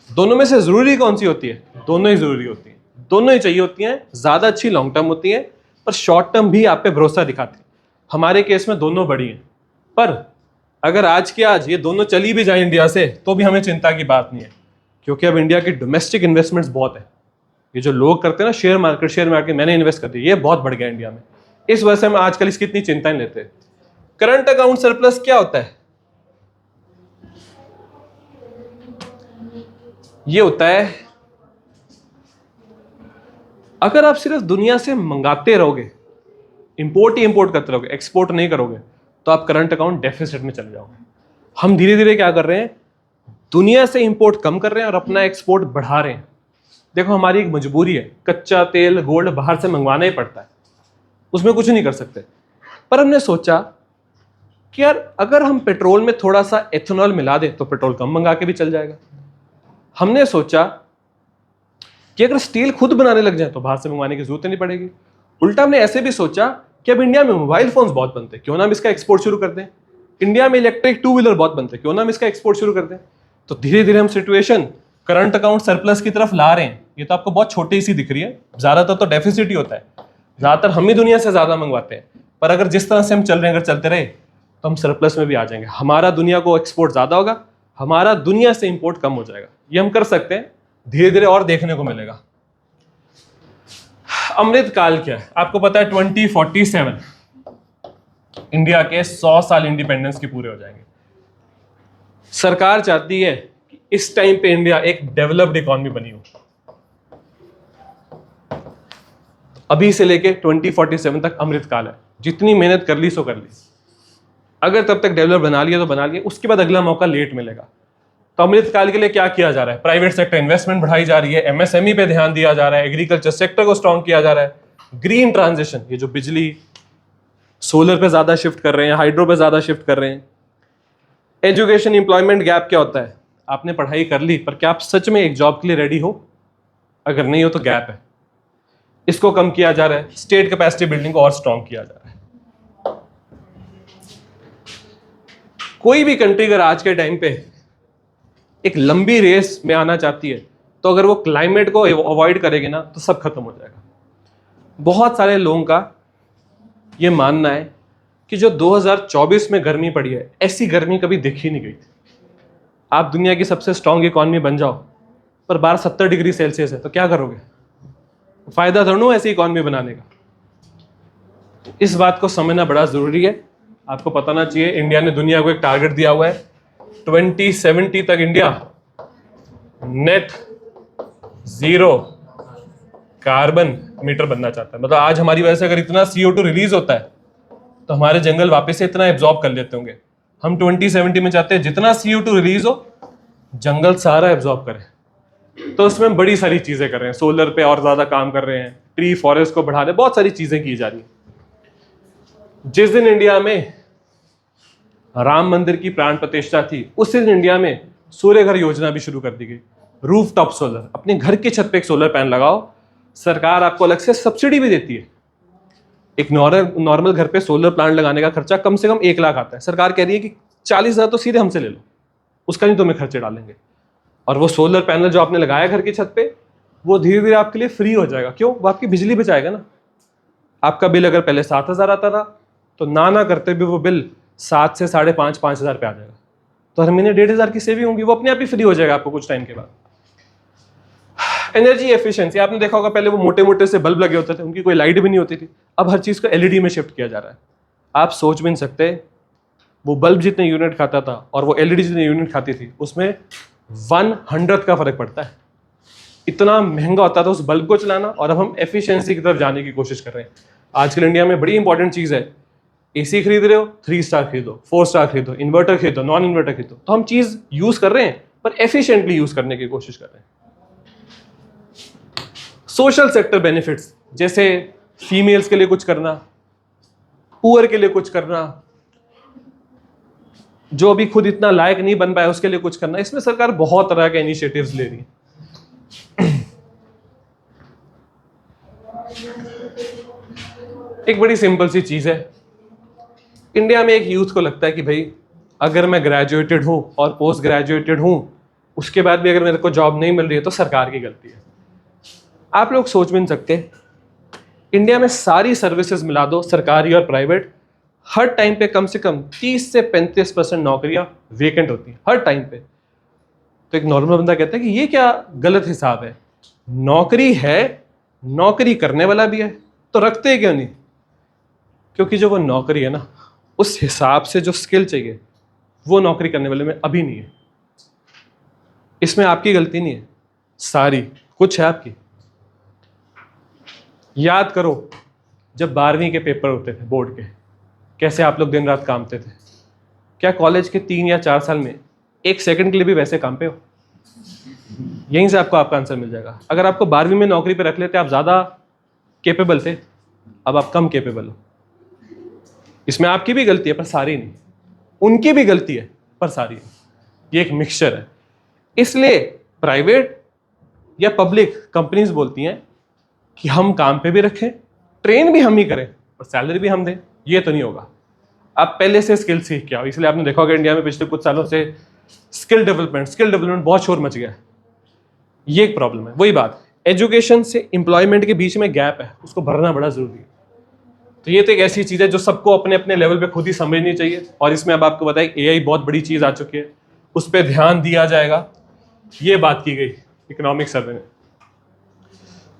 दोनों में से जरूरी कौन सी होती है? दोनों ही जरूरी होती है, दोनों ही चाहिए होती हैं। ज्यादा अच्छी लॉन्ग टर्म होती है, पर शॉर्ट टर्म भी आप पे भरोसा दिखाती है। हमारे केस में दोनों बड़ी हैं, पर अगर आज के आज ये दोनों चली भी जाए इंडिया से तो भी हमें चिंता की बात नहीं है, क्योंकि अब इंडिया की डोमेस्टिक इन्वेस्टमेंट्स बहुत है। ये जो लोग करते हैं ना शेयर मार्केट मैंने इन्वेस्ट कर दिया, ये बहुत बढ़ गया इंडिया में। इस वजह से हम आजकल इसकी इतनी चिंता नहीं लेते। करंट अकाउंट सरप्लस क्या होता है? ये होता है अगर आप सिर्फ दुनिया से मंगाते रहोगे, इंपोर्ट ही इंपोर्ट करते रहोगे, एक्सपोर्ट नहीं करोगे, तो आप करंट अकाउंट डेफिसिट में चले जाओगे। हम धीरे धीरे क्या कर रहे हैं? दुनिया से इंपोर्ट कम कर रहे हैं और अपना एक्सपोर्ट बढ़ा रहे हैं। देखो हमारी एक मजबूरी है, कच्चा तेल गोल्ड बाहर से मंगवाना ही पड़ता है, उसमें कुछ नहीं कर सकते। पर हमने सोचा कि यार अगर हम पेट्रोल में थोड़ा सा एथेनॉल मिला दें तो पेट्रोल कम मंगा के भी चल जाएगा। हमने सोचा कि अगर स्टील खुद बनाने लग जाए तो बाहर से मंगवाने की जरूरत नहीं पड़ेगी। उल्टा हमने ऐसे भी सोचा कि अब इंडिया में मोबाइल फोन्स बहुत बनते हैं, क्यों ना हम इसका एक्सपोर्ट शुरू कर दें। इंडिया में इलेक्ट्रिक 2 व्हीलर बहुत बनते हैं, क्यों ना हम इसका एक्सपोर्ट शुरू कर दें। तो धीरे धीरे हम सिचुएशन करंट अकाउंट सरप्लस की तरफ ला रहे हैं। ये तो आपको बहुत छोटी सी दिख रही है, ज्यादातर तो डेफिसिट ही होता है, ज्यादातर हम ही दुनिया से ज्यादा मंगवाते हैं। पर अगर जिस तरह से हम चल रहे हैं, अगर चलते रहे तो हम सरप्लस में भी आ जाएंगे। हमारा दुनिया को एक्सपोर्ट ज्यादा होगा, हमारा दुनिया से इंपोर्ट कम हो जाएगा। ये हम कर सकते हैं, धीरे धीरे और देखने को मिलेगा। अमृत काल क्या है? आपको पता है 2047 इंडिया के 100 साल इंडिपेंडेंस के पूरे हो जाएंगे। सरकार चाहती है कि इस टाइम पे इंडिया एक डेवलप्ड इकोनॉमी बनी हो। अभी से लेके 2047 तक अमृतकाल है, जितनी मेहनत कर ली सो कर ली। अगर तब तक डेवलप बना लिया तो बना लिया, उसके बाद अगला मौका लेट मिलेगा। तो अमृतकाल के लिए क्या किया जा रहा है? प्राइवेट सेक्टर इन्वेस्टमेंट बढ़ाई जा रही है, एमएसएमई पे ध्यान दिया जा रहा है, एग्रीकल्चर सेक्टर को स्ट्रॉन्ग किया जा रहा है, ग्रीन ट्रांजिशन, ये जो बिजली सोलर पे ज्यादा शिफ्ट कर रहे हैं, हाइड्रो पे ज्यादा शिफ्ट कर रहे हैं। एजुकेशन एम्प्लॉयमेंट गैप क्या होता है? आपने पढ़ाई कर ली पर क्या आप सच में एक जॉब के लिए रेडी हो? अगर नहीं हो तो गैप है, इसको कम किया जा रहा है। स्टेट कैपेसिटी बिल्डिंग को और स्ट्रॉन्ग किया जा रहा है। कोई भी कंट्री अगर आज के टाइम पे एक लंबी रेस में आना चाहती है तो अगर वो क्लाइमेट को अवॉइड करेगी ना तो सब खत्म हो जाएगा। बहुत सारे लोगों का ये मानना है कि जो 2024 में गर्मी पड़ी है, ऐसी गर्मी कभी देखी नहीं गई थी। आप दुनिया की सबसे स्ट्रॉन्ग इकॉनमी बन जाओ पर बाहर 70 डिग्री सेल्सियस है तो क्या करोगे? फायदा थोड़ा ऐसी इकॉनमी बनाने का। इस बात को समझना बड़ा जरूरी है। आपको पता ना चाहिए, इंडिया ने दुनिया को एक टारगेट दिया हुआ है, 2070 तक इंडिया नेट जीरो कार्बन मीटर बनना चाहता है। मतलब आज हमारी वजह से अगर इतना CO2 रिलीज होता है तो हमारे जंगल वापस से इतना एब्जॉर्ब कर लेते होंगे। हम 2070 में चाहते हैं जितना CO2 रिलीज हो जंगल सारा एब्जॉर्ब करे। तो उसमें बड़ी सारी चीजें कर रहे हैं, सोलर पे और ज्यादा काम कर रहे हैं, ट्री फॉरेस्ट को बढ़ा रहे हैं, बहुत सारी चीजें की जा रही हैं। जिस दिन इंडिया में राम मंदिर की प्राण प्रतिष्ठा थी, उस दिन इंडिया में सूर्य घर योजना भी शुरू कर दी गई। रूफ टॉप सोलर, अपने घर की छत पे एक सोलर पैनल लगाओ, सरकार आपको अलग से सब्सिडी भी देती है। एक नॉर्मल घर पे सोलर प्लांट लगाने का खर्चा कम से कम 1 लाख आता है। सरकार कह रही है कि 40,000 तो सीधे हमसे ले लो, उसका नहीं तुम्हें खर्चे डालेंगे। और वो सोलर पैनल जो आपने लगाया घर की छत पे, वो धीरे धीरे आपके लिए फ्री हो जाएगा। क्यों? वो आपकी बिजली बचाएगा ना। आपका बिल अगर पहले 7,000 आता था तो ना करते भी वो बिल 7 से 5,500 पे आ जाएगा। तो हर महीने 1,500 की सेविंग होगी, वो अपने आप ही फ्री हो जाएगा आपको कुछ टाइम के बाद। एनर्जी एफिशिएंसी, आपने देखा होगा पहले वो मोटे मोटे से बल्ब लगे होते थे, उनकी कोई लाइट भी नहीं होती थी। अब हर चीज को LED में शिफ्ट किया जा रहा है। आप सोच भी नहीं सकते, वो बल्ब जितने यूनिट खाता था और वो LED जितने यूनिट खाती थी, उसमें 1/100 का फर्क पड़ता है। इतना महंगा होता था उस बल्ब को चलाना, और अब हम एफिशिएंसी की तरफ जाने की कोशिश कर रहे हैं। आजकल इंडिया में बड़ी इंपॉर्टेंट चीज है, AC खरीद रहे हो 3 स्टार खरीदो, 4 स्टार खरीदो, इन्वर्टर खरीदो, नॉन इन्वर्टर खरीदो। तो हम चीज यूज कर रहे हैं पर एफिशिएंटली यूज करने की कोशिश कर रहे हैं। सोशल सेक्टर बेनिफिट्स, जैसे फीमेल्स के लिए कुछ करना, पुअर के लिए कुछ करना, जो अभी खुद इतना लायक नहीं बन पाया उसके लिए कुछ करना, इसमें सरकार बहुत तरह के इनिशिएटिव्स ले रही है। एक बड़ी सिंपल सी चीज है, इंडिया में एक यूथ को लगता है कि भाई अगर मैं ग्रेजुएटेड हूं और पोस्ट ग्रेजुएटेड हूं, उसके बाद भी अगर मेरे को जॉब नहीं मिल रही है तो सरकार की गलती है। आप लोग सोच भी नहीं सकते, इंडिया में सारी सर्विसेज मिला दो, सरकारी और प्राइवेट, हर टाइम पे कम से कम 30 से 35% नौकरियां वेकेंट होती हैं हर टाइम पे। तो एक नॉर्मल बंदा कहता है कि ये क्या गलत हिसाब है, नौकरी है, नौकरी करने वाला भी है, तो रखते क्यों नहीं? क्योंकि जो वो नौकरी है ना, उस हिसाब से जो स्किल चाहिए वो नौकरी करने वाले में अभी नहीं है। इसमें आपकी गलती नहीं है, सारी कुछ है आपकी। याद करो जब 12वीं के पेपर होते थे बोर्ड के, कैसे आप लोग दिन रात कामते थे। क्या कॉलेज के 3 या 4 साल में 1 सेकंड के लिए भी वैसे काम पे हो? यहीं से आपको आपका आंसर मिल जाएगा। अगर आपको 12वीं में नौकरी पे रख लेते आप ज़्यादा कैपेबल थे, अब आप कम कैपेबल हो। इसमें आपकी भी गलती है पर सारी नहीं, उनकी भी गलती है पर सारी नहीं। ये एक मिक्सचर है। इसलिए प्राइवेट या पब्लिक कंपनीज बोलती हैं कि हम काम पे भी रखें, ट्रेन भी हम ही करें और सैलरी भी हम दें। ये तो नहीं होगा, आप पहले से स्किल सीख के आओ। इसलिए आपने देखा होगा इंडिया में पिछले कुछ सालों से स्किल डेवलपमेंट बहुत शोर मच गया है। ये एक प्रॉब्लम है। वही बात, एजुकेशन से एम्प्लॉयमेंट के बीच में गैप है, उसको भरना बड़ा जरूरी है। तो ये तो एक ऐसी चीज है जो सबको अपने अपने लेवल पे खुद ही समझनी चाहिए। और इसमें अब आपको बताया AI बहुत बड़ी चीज आ चुकी है, उस पर ध्यान दिया जाएगा, ये बात की गई इकोनॉमिक सर्वे में।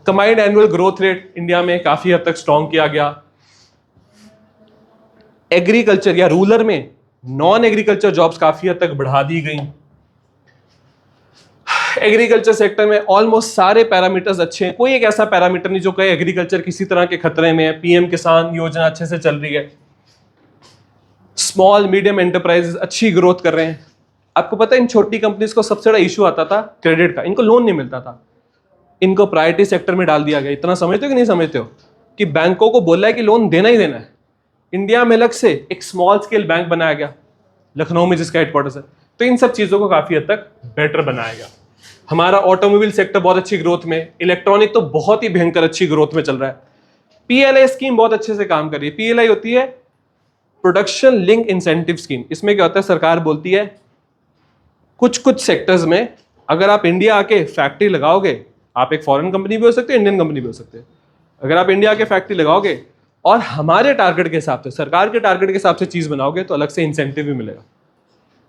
Combined annual growth rate India में काफी हद तक स्ट्रॉन्ग किया गया। एग्रीकल्चर या रूरल में नॉन एग्रीकल्चर जॉब्स काफी हद तक बढ़ा दी गई। एग्रीकल्चर सेक्टर में ऑलमोस्ट सारे पैरामीटर्स अच्छे हैं, कोई एक ऐसा पैरामीटर नहीं जो कहे एग्रीकल्चर किसी तरह के खतरे में है। पीएम किसान योजना अच्छे से चल रही है। स्मॉल मीडियम एंटरप्राइजेस अच्छी ग्रोथ कर रहे हैं। आपको पता है इन छोटी कंपनीज को सबसे बड़ा इशू आता था क्रेडिट का, इनको लोन नहीं मिलता था, इनको प्रायोरिटी सेक्टर में डाल दिया गया। इतना समझते हो कि नहीं समझते हो कि बैंकों को बोला है कि लोन देना ही देना है। इंडिया में अलग से एक स्मॉल स्केल बैंक बनाया गया लखनऊ में, जिसका हेडक्वार्टर्स है। तो इन सब चीजों को काफी हद तक बेटर बनाया गया। हमारा ऑटोमोबाइल सेक्टर बहुत अच्छी ग्रोथ में, इलेक्ट्रॉनिक तो बहुत ही भयंकर अच्छी ग्रोथ में चल रहा है। पीएलआई स्कीम बहुत अच्छे से काम कर रही है। पीएलआई होती है प्रोडक्शन लिंक इंसेंटिव स्कीम। इसमें क्या होता है, सरकार बोलती है कुछ कुछ सेक्टर्स में अगर आप इंडिया आके फैक्ट्री लगाओगे, आप एक फॉरेन कंपनी भी हो सकते हैं, इंडियन कंपनी भी हो सकते हैं, अगर आप इंडिया आके फैक्ट्री लगाओगे और हमारे टारगेट के हिसाब से, सरकार के टारगेट के हिसाब से चीज बनाओगे तो अलग से इंसेंटिव भी मिलेगा।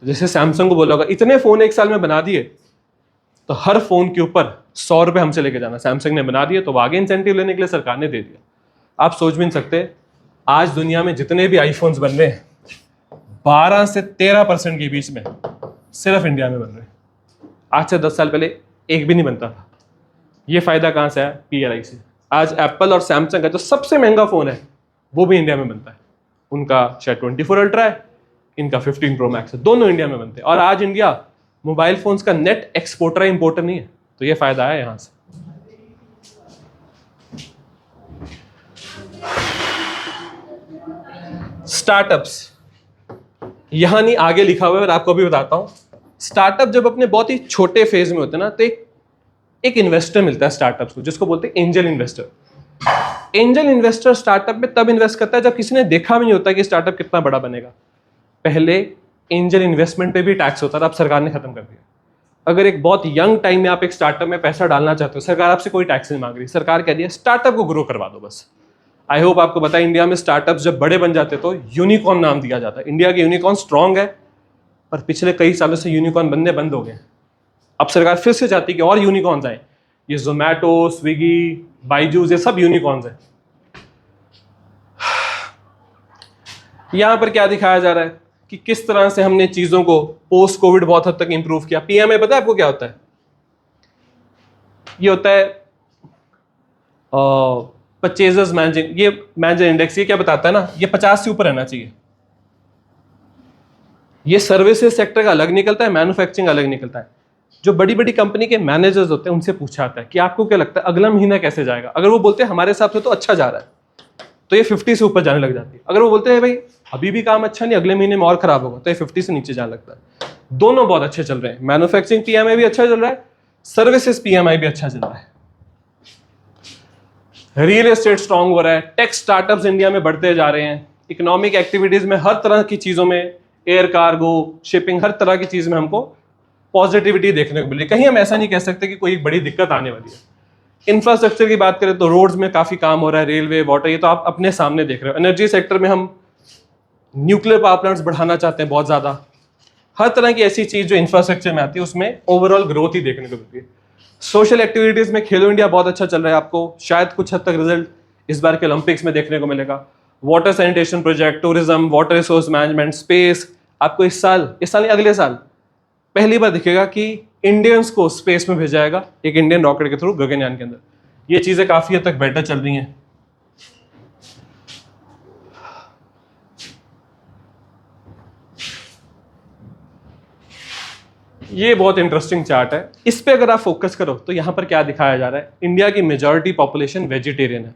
तो जैसे सैमसंग को बोला होगा इतने फोन एक साल में बना दिए तो हर फोन के ऊपर 100 रुपए हमसे लेके जाना। सैमसंग ने बना दिए तो आगे इंसेंटिव लेने के लिए सरकार ने दे दिया। आप सोच भी नहीं सकते आज दुनिया में जितने भी आईफोन्स बन रहे हैं 12 से 13% के बीच में सिर्फ इंडिया में बन रहे हैं। आज से 10 साल पहले एक भी नहीं बनता था। ये फायदा कहां से आया, पीएलआई से। आज एप्पल और सैमसंग का जो सबसे महंगा फोन है वो भी इंडिया में बनता है। उनका शायद 24 अल्ट्रा है, इनका 15 प्रो मैक्स है, दोनों इंडिया में बनते हैं। और आज इंडिया मोबाइल फोन्स का नेट एक्सपोर्टर है, इंपोर्टर नहीं है। तो ये फायदा है यहां से। स्टार्टअप्स यहां नहीं आगे लिखा हुआ है और आपको भी बताता हूं। स्टार्टअप जब अपने बहुत ही छोटे फेज में होते हैं ना तो एक इन्वेस्टर मिलता है स्टार्टअप्स को, जिसको बोलते हैं angel investor. Angel investor startup में तब इन्वेस्ट करता है जब किसी ने देखा भी नहीं होता कि स्टार्टअप कितना बड़ा बनेगा। पहले एंजल इन्वेस्टमेंट पे भी टैक्स होता था, अब सरकार ने खत्म कर दिया। अगर एक बहुत यंग टाइम में आप एक स्टार्टअप में पैसा डालना चाहते हो, सरकार आपसे कोई टैक्स नहीं मांग रही। सरकार कह रही है स्टार्टअप को ग्रो करवा दो बस। आई होप आपको पता है इंडिया में स्टार्टअप जब बड़े बन जाते तो यूनिकॉर्न नाम दिया जाता है। इंडिया के यूनिकॉर्न स्ट्रांग है पर पिछले कई सालों से यूनिकॉर्न बनने बंद हो गए। अब सरकार फिर से चाहती है कि और यूनिकॉर्न्स आए। ये जोमैटो, स्विगी, बाइजूस, ये सब यूनिकॉर्न्स हैं। यहां पर क्या दिखाया जा रहा है कि किस तरह से हमने चीजों को पोस्ट कोविड बहुत हद तक इंप्रूव किया। पीएमआई पता है आपको क्या होता है? ये होता है परचेजर्स मैनेजिंग, ये मैनेजर इंडेक्स। ये क्या बताता है ना, ये 50 से ऊपर रहना चाहिए। ये सर्विसेज सेक्टर का अलग निकलता है, मैन्युफैक्चरिंग अलग निकलता है। जो बड़ी बड़ी कंपनी के मैनेजर्स होते हैं उनसे पूछा जाता है कि आपको क्या लगता है अगला महीना कैसे जाएगा। अगर वो बोलते हैं हमारे हिसाब से तो अच्छा जा रहा है तो ये 50 से ऊपर जाने लग जाती है। अगर वो बोलते हैं भाई अभी भी काम अच्छा नहीं, अगले महीने में और खराब होगा, तो ये 50 से नीचे जाने लगता है। दोनों बहुत अच्छे चल रहे हैं। मैन्युफैक्चरिंग पीएमआई भी अच्छा चल रहा है, सर्विसेज पीएमआई भी अच्छा चल रहा है। रियल एस्टेट स्ट्रांग हो रहा है। टेक स्टार्टअप्स इंडिया में बढ़ते जा रहे हैं। इकोनॉमिक एक्टिविटीज में हर तरह की चीजों में, एयर कार्गो, शिपिंग, हर तरह की चीज में हमको पॉजिटिविटी देखने को मिल रही है। कहीं हम ऐसा नहीं कह सकते कि कोई बड़ी दिक्कत आने वाली है। इंफ्रास्ट्रक्चर की बात करें तो रोड्स में काफी काम हो रहा है, रेलवे, वाटर, ये तो आप अपने सामने देख रहे हो। एनर्जी सेक्टर में हम न्यूक्लियर पावर प्लांट्स बढ़ाना चाहते हैं बहुत ज्यादा। हर तरह की ऐसी चीज जो इंफ्रास्ट्रक्चर में आती है उसमें ओवरऑल ग्रोथ ही देखने को मिलती है। सोशल एक्टिविटीज में खेलो इंडिया बहुत अच्छा चल रहा है। आपको शायद कुछ हद तक रिजल्ट इस बार के ओलंपिक्स में देखने को मिलेगा। Water sanitation project, tourism, water resource management, space, आपको इस साल नहीं अगले साल पहली बार दिखेगा कि इंडियंस को स्पेस में भेजा जाएगा एक इंडियन रॉकेट के थ्रू गगनयान के अंदर। ये चीजें काफी हद तक बेटर चल रही हैं। ये बहुत इंटरेस्टिंग चार्ट है। इस पे अगर आप फोकस करो तो यहां पर क्या दिखाया जा रहा है, इंडिया की मेजॉरिटी पॉपुलेशन वेजिटेरियन है।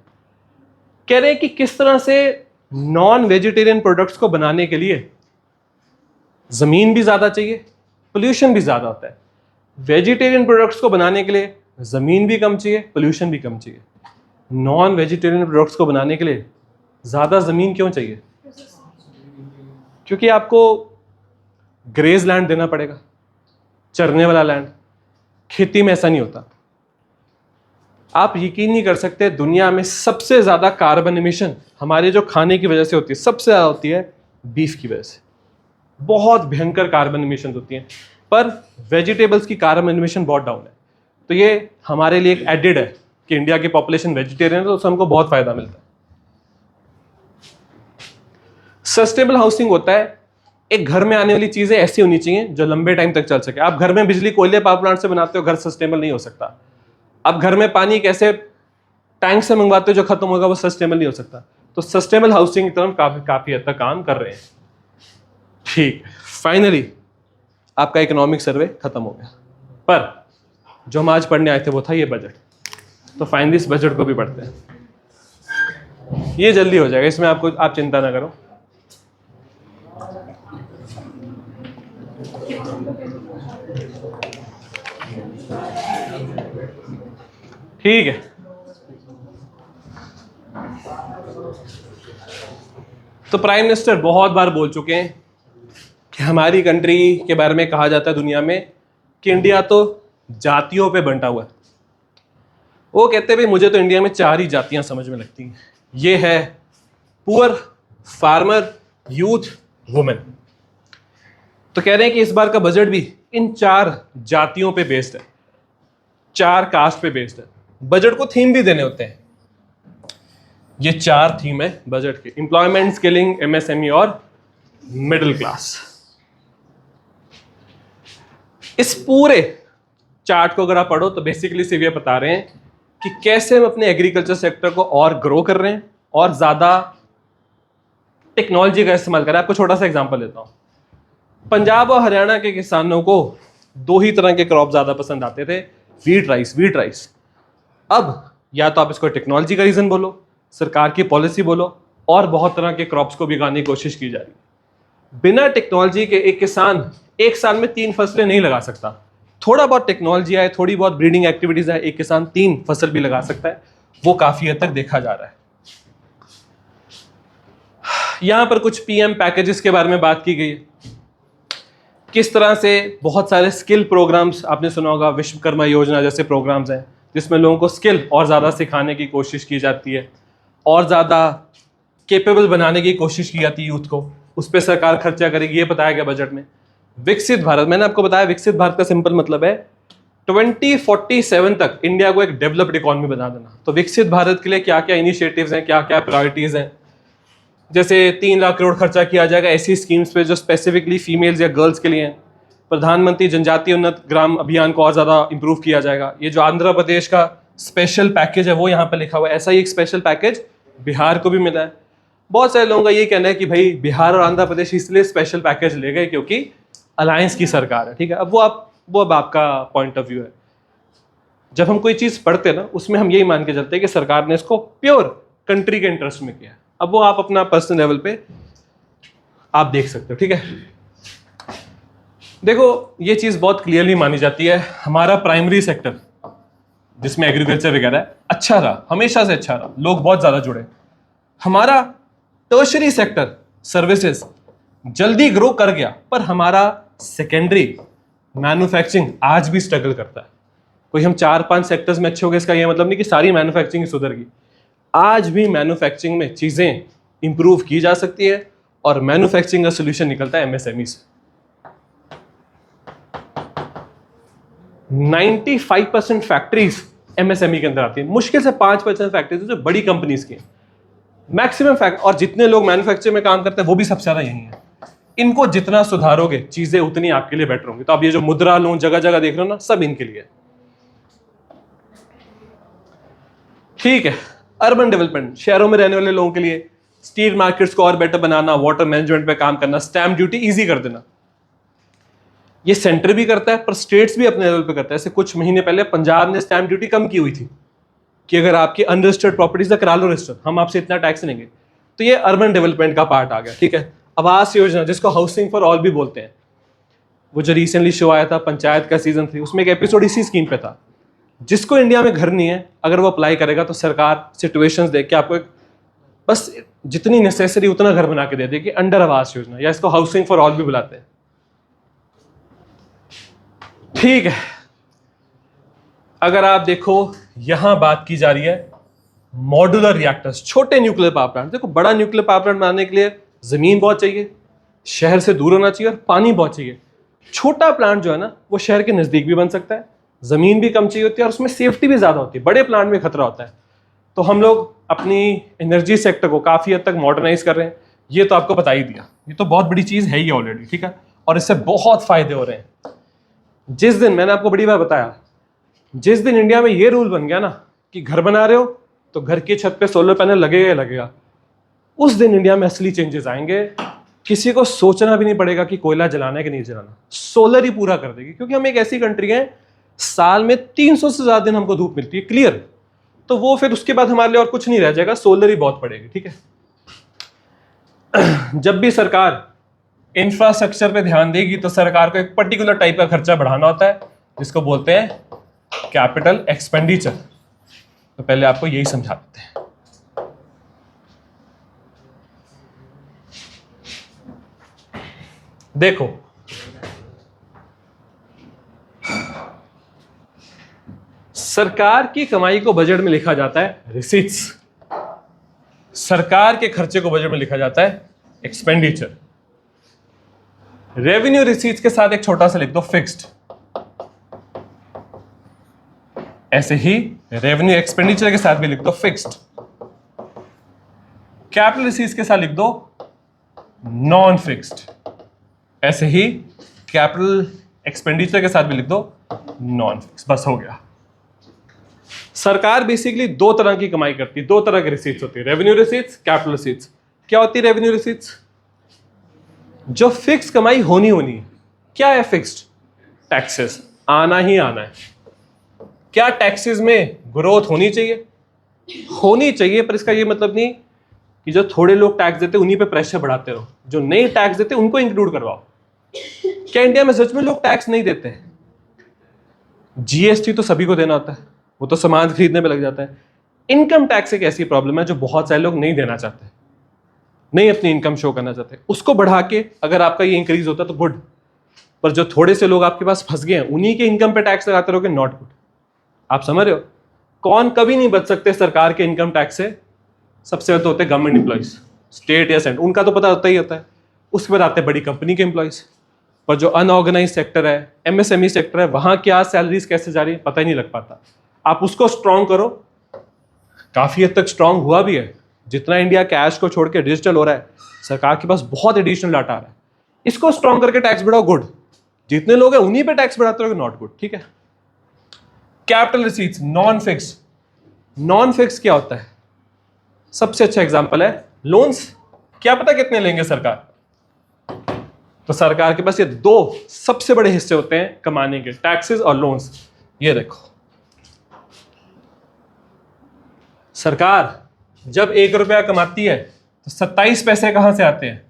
कह रहे हैं कि किस तरह से नॉन वेजिटेरियन प्रोडक्ट्स को बनाने के लिए जमीन भी ज्यादा चाहिए, पोल्यूशन भी ज्यादा होता है। वेजिटेरियन प्रोडक्ट्स को बनाने के लिए जमीन भी कम चाहिए, पोल्यूशन भी कम चाहिए। नॉन वेजिटेरियन प्रोडक्ट्स को बनाने के लिए ज्यादा जमीन क्यों चाहिए? क्योंकि आपको ग्रेज लैंड देना पड़ेगा, चरने वाला लैंड। खेती में ऐसा नहीं होता। आप यकीन नहीं कर सकते, दुनिया में सबसे ज्यादा कार्बन एमिशन हमारे जो खाने की वजह से होती है, सबसे ज्यादा होती है बीफ की वजह से। बहुत भयंकर कार्बन एमिशन होती हैं, पर वेजिटेबल्स की कार्बन एमिशन बहुत डाउन है। तो ये हमारे लिए एक एडिड है कि इंडिया की पॉपुलेशन वेजिटेरियन है तो उससे हमको बहुत फायदा मिलता है। सस्टेनेबल हाउसिंग होता है एक घर में आने वाली चीजें ऐसी होनी चाहिए जो लंबे टाइम तक चल सके। आप घर में बिजली कोयले पावर प्लांट से बनाते हो, घर सस्टेनेबल नहीं हो सकता। आप घर में पानी कैसे टैंक से मंगवाते हो जो खत्म होगा, वो सस्टेनेबल नहीं हो सकता। तो सस्टेनेबल हाउसिंग की तरफ काफी हद तक काम कर रहे हैं। ठीक, फाइनली आपका इकोनॉमिक सर्वे खत्म हो गया, पर जो हम आज पढ़ने आए थे वो था ये बजट। तो फाइनली इस बजट को भी पढ़ते हैं, ये जल्दी हो जाएगा, इसमें आप चिंता ना करो। ठीक है, तो प्राइम मिनिस्टर बहुत बार बोल चुके हैं कि हमारी कंट्री के बारे में कहा जाता है दुनिया में कि इंडिया तो जातियों पे बंटा हुआ है। वो कहते हैं भाई मुझे तो इंडिया में 4 ही जातियां समझ में लगती हैं, ये है पुअर, फार्मर, यूथ, वुमेन। तो कह रहे हैं कि इस बार का बजट भी इन 4 जातियों पे बेस्ड है, 4 कास्ट पे बेस्ड है। बजट को थीम भी देने होते हैं, ये 4 थीम है बजट के: एम्प्लॉयमेंट, स्किलिंग, एमएसएमई और मिडिल क्लास। इस पूरे चार्ट को अगर आप पढ़ो तो बेसिकली सिर्फ ये बता रहे हैं कि कैसे हम अपने एग्रीकल्चर सेक्टर को और ग्रो कर रहे हैं और ज्यादा टेक्नोलॉजी का इस्तेमाल कर रहे हैं। आपको छोटा सा एग्जांपल देता हूं। पंजाब और हरियाणा के किसानों को 2 ही तरह के क्रॉप ज्यादा पसंद आते थे, वीट राइस। अब या तो आप इसको टेक्नोलॉजी का रीजन बोलो, सरकार की पॉलिसी बोलो, और बहुत तरह के क्रॉप्स को भी उगाने की कोशिश की जा रही है। बिना टेक्नोलॉजी के एक किसान एक साल में 3 फसलें नहीं लगा सकता। थोड़ा बहुत टेक्नोलॉजी आए, थोड़ी बहुत ब्रीडिंग एक्टिविटीज आए, एक किसान 3 फसल भी लगा सकता है। वो काफी हद तक देखा जा रहा है। यहां पर कुछ पीएम पैकेजेस के बारे में बात की गई है, किस तरह से बहुत सारे स्किल प्रोग्राम्स, आपने सुना होगा विश्वकर्मा योजना जैसे प्रोग्राम्स हैं जिसमें लोगों को स्किल और ज़्यादा सिखाने की कोशिश की जाती है और ज़्यादा केपेबल बनाने की कोशिश की जाती है यूथ को। उस पर सरकार खर्चा करेगी, ये बताया गया बजट में। विकसित भारत, मैंने आपको बताया विकसित भारत का सिंपल मतलब है 2047 तक इंडिया को एक डेवलप्ड इकोनॉमी बना देना। तो विकसित भारत के लिए क्या क्या इनिशिएटिव्स हैं, क्या क्या प्रायोरिटीज़ हैं, जैसे 3 लाख करोड़ खर्चा किया जाएगा ऐसी स्कीम्स पे जो स्पेसिफिकली फीमेल्स या गर्ल्स के लिए हैं। प्रधानमंत्री जनजातीय उन्नत ग्राम अभियान को और ज़्यादा इंप्रूव किया जाएगा। ये जो आंध्र प्रदेश का स्पेशल पैकेज है वो यहाँ पे लिखा हुआ है, ऐसा ही एक स्पेशल पैकेज बिहार को भी मिला है। बहुत सारे लोगों का ये कहना है कि भाई बिहार और आंध्र प्रदेश इसलिए स्पेशल पैकेज ले गए क्योंकि अलायंस की सरकार है, ठीक है। अब वो आपका पॉइंट ऑफ व्यू है। जब हम कोई चीज़ पढ़ते हैं ना, उसमें हम यही मान के चलते हैं कि सरकार ने इसको प्योर कंट्री के इंटरेस्ट में किया है। अब वो आप अपना पर्सनल लेवल पे आप देख सकते हो, ठीक है। देखो ये चीज बहुत क्लियरली मानी जाती है, हमारा प्राइमरी सेक्टर जिसमें एग्रीकल्चर वगैरह है अच्छा रहा, हमेशा से अच्छा रहा, लोग बहुत ज्यादा जुड़े। हमारा टर्शरी सेक्टर सर्विसेज जल्दी ग्रो कर गया, पर हमारा सेकेंडरी मैन्युफैक्चरिंग आज भी स्ट्रगल करता है। कोई हम 4-5 सेक्टर्स में अच्छे हो गए इसका ये मतलब नहीं कि सारी मैन्युफैक्चरिंग सुधर गई। आज भी मैन्युफैक्चरिंग में चीजें इंप्रूव की जा सकती है और मैन्युफैक्चरिंग का सोल्यूशन निकलता है एमएसएमई से। 95% फैक्ट्रीज एमएसएमई के अंदर आती है, मुश्किल से 5% फैक्ट्रीज जो बड़ी कंपनीज की मैक्सिमम फैक्ट, और जितने लोग मैन्युफैक्चरिंग में काम करते हैं वो भी सबसे ज्यादा यही है। इनको जितना सुधारोगे चीजें उतनी आपके लिए बेटर होंगी। तो अब ये जो मुद्रा लोन जगह जगह देख रहे हो ना, सब इनके लिए। ठीक है, अर्बन डेवलपमेंट, शहरों में रहने वाले लोगों के लिए स्ट्रीट मार्केट्स को और बेटर बनाना, वाटर मैनेजमेंट पे काम करना, स्टैम्प ड्यूटी इजी कर देना। ये सेंटर भी करता है पर स्टेट्स भी अपने लेवल पे करता है। ऐसे कुछ महीने पहले पंजाब ने स्टैम्प ड्यूटी कम की हुई थी कि अगर आपकी अनरजिस्टर्ड प्रॉपर्टीज है करा लो रजिस्टर, हम आपसे इतना टैक्स लेंगे। तो ये अर्बन डेवलपमेंट का पार्ट आ गया, ठीक है। आवास योजना जिसको हाउसिंग फॉर ऑल भी बोलते हैं, वो जो रिसेंटली शो आया था पंचायत का सीजन 3, उसमें एक एपिसोड इसी स्कीम पे था। जिसको इंडिया में घर नहीं है अगर वो अप्लाई करेगा तो सरकार सिचुएशंस देख के आपको एक बस जितनी नेसेसरी उतना घर बना के दे देगी, अंडर आवास योजना, या इसको हाउसिंग फॉर ऑल भी बुलाते हैं। ठीक है, अगर आप देखो यहां बात की जा रही है मॉड्यूलर रिएक्टर्स, छोटे न्यूक्लियर पावर प्लांट। देखो बड़ा न्यूक्लियर पावर प्लांट बनाने के लिए जमीन बहुत चाहिए, शहर से दूर होना चाहिए और पानी बहुत चाहिए। छोटा प्लांट जो है ना वो शहर के नजदीक भी बन सकता है, जमीन भी कम चाहिए होती है और उसमें सेफ्टी भी ज्यादा होती है। बड़े प्लांट में खतरा होता है। तो हम लोग अपनी एनर्जी सेक्टर को काफी हद तक मॉडर्नाइज कर रहे हैं। ये तो आपको बता ही दिया, ये तो बहुत बड़ी चीज है ही ऑलरेडी, ठीक है, और इससे बहुत फायदे हो रहे हैं। जिस दिन मैंने आपको बड़ी बात बताया, जिस दिन इंडिया में ये रूल बन गया ना कि घर बना रहे हो तो घर की छत पे सोलर पैनल लगेगा ही लगेगा, उस दिन इंडिया में असली चेंजेस आएंगे। किसी को सोचना भी नहीं पड़ेगा कि कोयला जलाना है कि नहीं जलाना, सोलर ही पूरा कर देगी, क्योंकि हम एक ऐसी कंट्री है साल में 300 से ज्यादा दिन हमको धूप मिलती है क्लियर, तो वो फिर उसके बाद हमारे लिए और कुछ नहीं रह जाएगा, सोलर ही बहुत पड़ेगी, ठीक है। जब भी सरकार इंफ्रास्ट्रक्चर पे ध्यान देगी तो सरकार को एक पर्टिकुलर टाइप का खर्चा बढ़ाना होता है, जिसको बोलते हैं कैपिटल एक्सपेंडिचर। तो पहले आपको यही समझा देते हैं। देखो, सरकार की कमाई को बजट में लिखा जाता है रिसीट्स, सरकार के खर्चे को बजट में लिखा जाता है एक्सपेंडिचर। रेवेन्यू रिसीट्स के साथ एक छोटा सा लिख दो फिक्स्ड, ऐसे ही रेवेन्यू एक्सपेंडिचर के साथ भी लिख दो फिक्स्ड। कैपिटल रिसीट्स के साथ लिख दो नॉन फिक्स्ड, ऐसे ही कैपिटल एक्सपेंडिचर के साथ भी लिख दो नॉन फिक्स। बस हो गया। सरकार बेसिकली दो तरह की कमाई करती है, दो तरह की रिसीट्स होती है, रेवेन्यू रिसीट्स, कैपिटल रिसीट्स। क्या होती है रेवेन्यू रिसीट्स? जो फिक्स कमाई होनी है। क्या है फिक्स्ड? टैक्सेस, आना ही आना है। क्या टैक्सेस में ग्रोथ होनी चाहिए? होनी चाहिए, पर इसका ये मतलब नहीं कि जो थोड़े लोग टैक्स देते उन्हीं पे प्रेशर बढ़ाते रहो, जो नहीं टैक्स देते उनको इंक्लूड करवाओ। क्या इंडिया में सच में लोग टैक्स नहीं देते हैं? जीएसटी तो सभी को देना होता है, वो तो सामान खरीदने में लग जाता है। इनकम टैक्स एक ऐसी प्रॉब्लम है जो बहुत सारे लोग नहीं देना चाहते, नहीं अपनी इनकम शो करना चाहते। उसको बढ़ा के अगर आपका ये इंक्रीज होता तो गुड, पर जो थोड़े से लोग आपके पास फंस गए हैं उन्हीं के इनकम पे टैक्स लगाते रहोगे, नॉट गुड। आप समझ रहे हो? कौन कभी नहीं बच सकते सरकार के इनकम टैक्स से? सबसे ज्यादा होते हैं गवर्नमेंट एम्प्लॉइज, स्टेट या सेंटर, उनका तो पता होता ही होता है। उसके बाद आते हैं बड़ी कंपनी के एम्प्लॉइज, पर जो अनऑर्गेनाइज सेक्टर है, एमएसएमई सेक्टर है, वहां क्या सैलरीज कैसे जा रही है पता ही नहीं लग पाता। आप उसको स्ट्रॉन्ग करो, काफी हद तक स्ट्रॉन्ग हुआ भी है। जितना इंडिया कैश को छोड़ के डिजिटल हो रहा है, सरकार के पास बहुत एडिशनल डाटा आ रहा है। इसको स्ट्रॉन्ग करके टैक्स बढ़ाओ, गुड। जितने लोग हैं उन्हीं पे टैक्स बढ़ाते रहोगे, नॉट गुड, ठीक है। Capital receipts non fix. Non fix क्या होता है? सबसे अच्छा एग्जांपल है लोन्स। क्या पता कितने लेंगे सरकार? तो सरकार के पास ये दो सबसे बड़े हिस्से होते हैं कमाने के, टैक्सेस और लोन्स। ये देखो, सरकार जब 1 रुपया कमाती है तो 27 पैसे कहां से आते हैं?